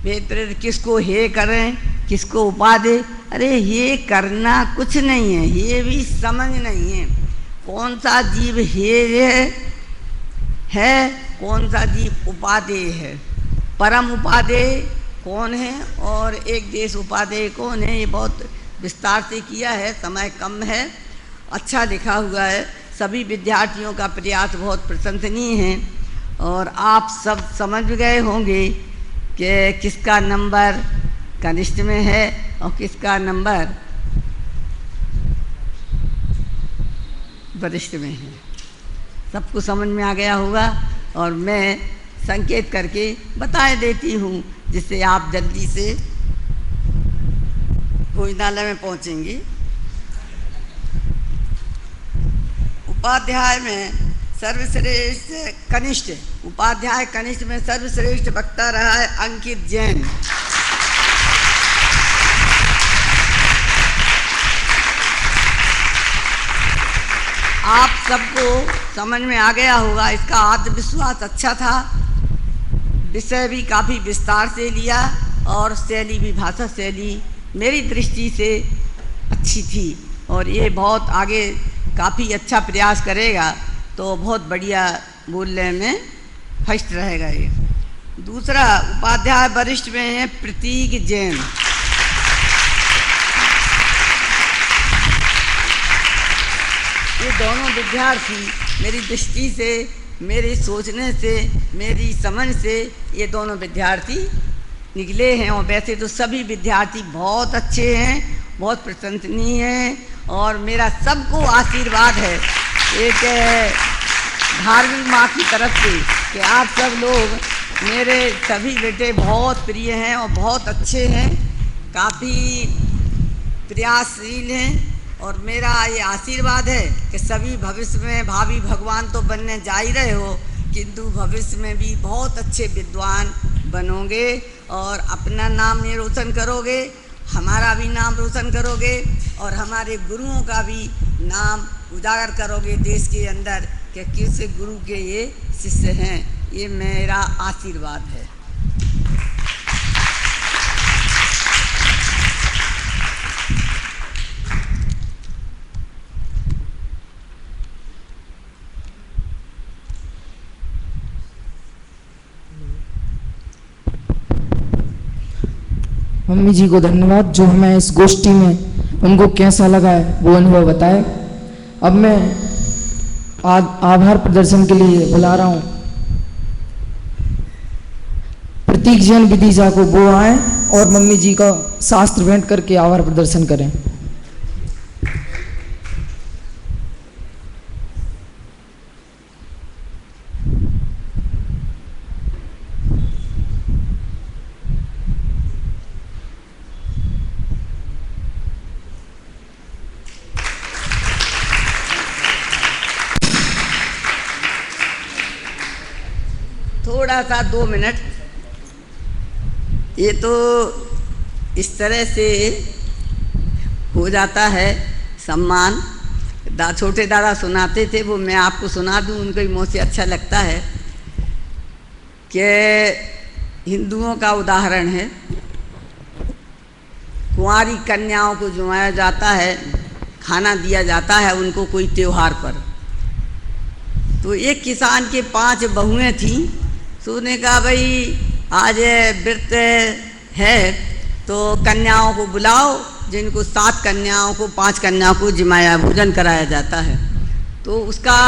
भेद प्रभेद किसको हे करें, किसको उपाधि, अरे ये करना कुछ नहीं है, ये भी समझ नहीं है कौन सा जीव हे है, कौन सा जीव उपादेय है। परम उपादेय कौन है और एक देश उपादेय कौन है, ये बहुत विस्तार से किया है, समय कम है, अच्छा लिखा हुआ है। सभी विद्यार्थियों का प्रयास बहुत प्रशंसनीय है और आप सब समझ गए होंगे कि किसका नंबर कनिष्ठ में है और किसका नंबर वरिष्ठ में है। सबको समझ में आ गया होगा और मैं संकेत करके बता देती हूँ, जिससे आप जल्दी से भोजनालय में पहुँचेंगे। उपाध्याय में सर्वश्रेष्ठ कनिष्ठ, उपाध्याय कनिष्ठ में सर्वश्रेष्ठ वक्ता रहा है अंकित जैन। आप सबको समझ में आ गया होगा, इसका आत्मविश्वास अच्छा था, विषय भी काफ़ी विस्तार से लिया और शैली भी, भाषा शैली मेरी दृष्टि से अच्छी थी और ये बहुत आगे काफ़ी अच्छा प्रयास करेगा तो बहुत बढ़िया बोलने में फर्स्ट रहेगा। ये दूसरा उपाध्याय वरिष्ठ में है प्रतीक जैन। ये दोनों विद्यार्थी मेरी दृष्टि से, मेरे सोचने से, मेरी समझ से ये दोनों विद्यार्थी निकले हैं और वैसे तो सभी विद्यार्थी बहुत अच्छे हैं, बहुत प्रशंसनीय हैं और मेरा सबको आशीर्वाद है एक धार्मिक माँ की तरफ से कि आप सब लोग मेरे सभी बेटे बहुत प्रिय हैं और बहुत अच्छे हैं, काफ़ी प्रयासशील हैं और मेरा ये आशीर्वाद है कि सभी भविष्य में, भावी भगवान तो बनने जा ही रहे हो, किंतु भविष्य में भी बहुत अच्छे विद्वान बनोगे और अपना नाम ये रोशन करोगे, हमारा भी नाम रोशन करोगे और हमारे गुरुओं का भी नाम उजागर करोगे देश के अंदर कि किस गुरु के ये शिष्य हैं। ये मेरा आशीर्वाद है। मम्मी जी को धन्यवाद जो हमें इस गोष्ठी में उनको कैसा लगा है वो अनुभव बताए। अब मैं आभार प्रदर्शन के लिए बुला रहा हूँ प्रतीक जैन विदिशा को, वो आए और मम्मी जी का शास्त्र भेंट करके आभार प्रदर्शन करें। थोड़ा सा 2 मिनट, ये तो इस तरह से हो जाता है सम्मान। छोटे दादा सुनाते थे, वो मैं आपको सुना दूं, उनको मुँह से अच्छा लगता है कि हिंदुओं का उदाहरण है, कुंवारी कन्याओं को जुमाया जाता है, खाना दिया जाता है उनको कोई त्योहार पर, तो एक किसान के 5 बहुएं थीं, तो उसने कहा भाई आज व्रत है तो कन्याओं को बुलाओ, जिनको 7 कन्याओं को 5 कन्याओं को जिमाया भोजन कराया जाता है। तो उसका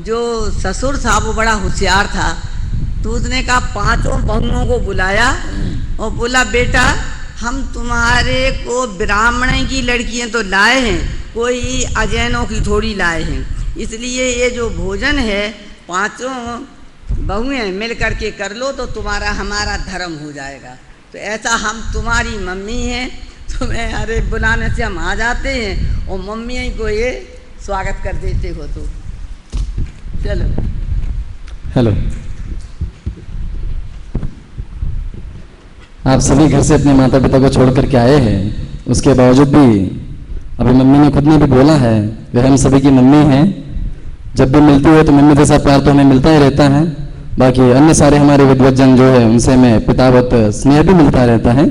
जो ससुर था वो बड़ा होशियार था, तो उसने कहा 5 बहुओं को बुलाया और बोला बेटा हम तुम्हारे को ब्राह्मण की लड़कियां तो लाए हैं, कोई अजैनों की थोड़ी लाए हैं, इसलिए ये जो भोजन है 5 बहुएं मिल करके कर लो तो तुम्हारा हमारा धर्म हो जाएगा। तो ऐसा हम तुम्हारी मम्मी हैं, तुम्हें अरे बुलाने से हम आ जाते हैं और मम्मी को ये स्वागत कर देते हो। तो चलो। हेलो, आप सभी घर से अपने माता पिता को छोड़ करके आए हैं, उसके बावजूद भी अभी मम्मी ने खुद ने भी बोला है कि हम सभी की मम्मी हैं, जब भी मिलती है तो मम्मी जैसा प्यार तो हमें मिलता ही रहता है। बाकी अन्य सारे हमारे विद्वज्जन जो है उनसे हमें पितावत स्नेह भी मिलता रहता है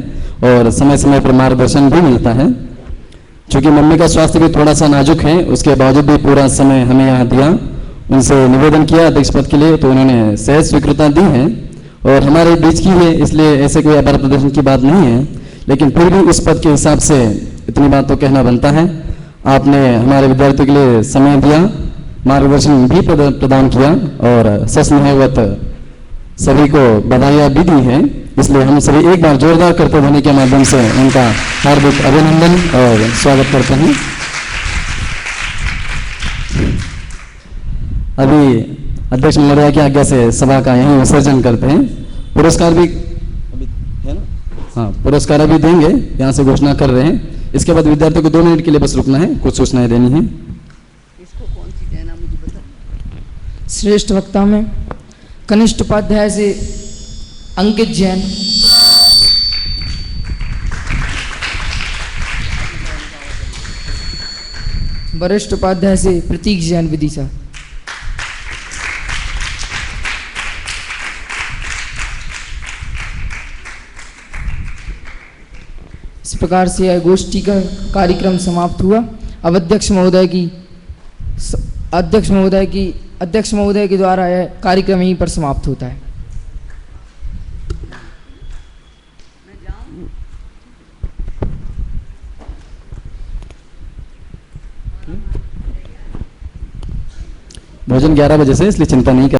और समय समय पर मार्गदर्शन भी मिलता है। चूँकि मम्मी का स्वास्थ्य भी थोड़ा सा नाजुक है, उसके बावजूद भी पूरा समय हमें यहाँ दिया। उनसे निवेदन किया अध्यक्ष पद के लिए तो उन्होंने सहज स्वीकृता दी है और हमारे बीच की है, इसलिए ऐसे कोई आभार प्रदर्शन की बात नहीं है, लेकिन फिर भी इस पद के हिसाब से इतनी बात तो कहना बनता है। आपने हमारे विद्यार्थियों के लिए समय दिया, मार्गदर्शन भी प्रदान किया और सस्नेहवत सभी को बधाइयाँ भी दी हैं, इसलिए हम सभी एक बार जोरदार करते ध्वनि के माध्यम से उनका हार्दिक अभिनंदन और स्वागत करते हैं। अभी अध्यक्ष महोदय की आज्ञा से सभा का यहीं विसर्जन करते हैं। पुरस्कार भी अभी है ना, हाँ पुरस्कार अभी देंगे, यहाँ से घोषणा कर रहे हैं। इसके बाद विद्यार्थियों को 2 मिनट के लिए बस रुकना है, कुछ सूचनाएं देनी है। इसको कौन सी देना मुझे बता। श्रेष्ठ वक्ता में कनिष्ठ उपाध्याय से अंकित जैन, वरिष्ठ उपाध्याय से प्रतीक जैन विदिशा। इस प्रकार से यह गोष्ठी का कार्यक्रम समाप्त हुआ। अब अध्यक्ष महोदय के द्वारा यह कार्यक्रम यहीं पर समाप्त होता है। भोजन 11 बजे से, इसलिए चिंता नहीं कर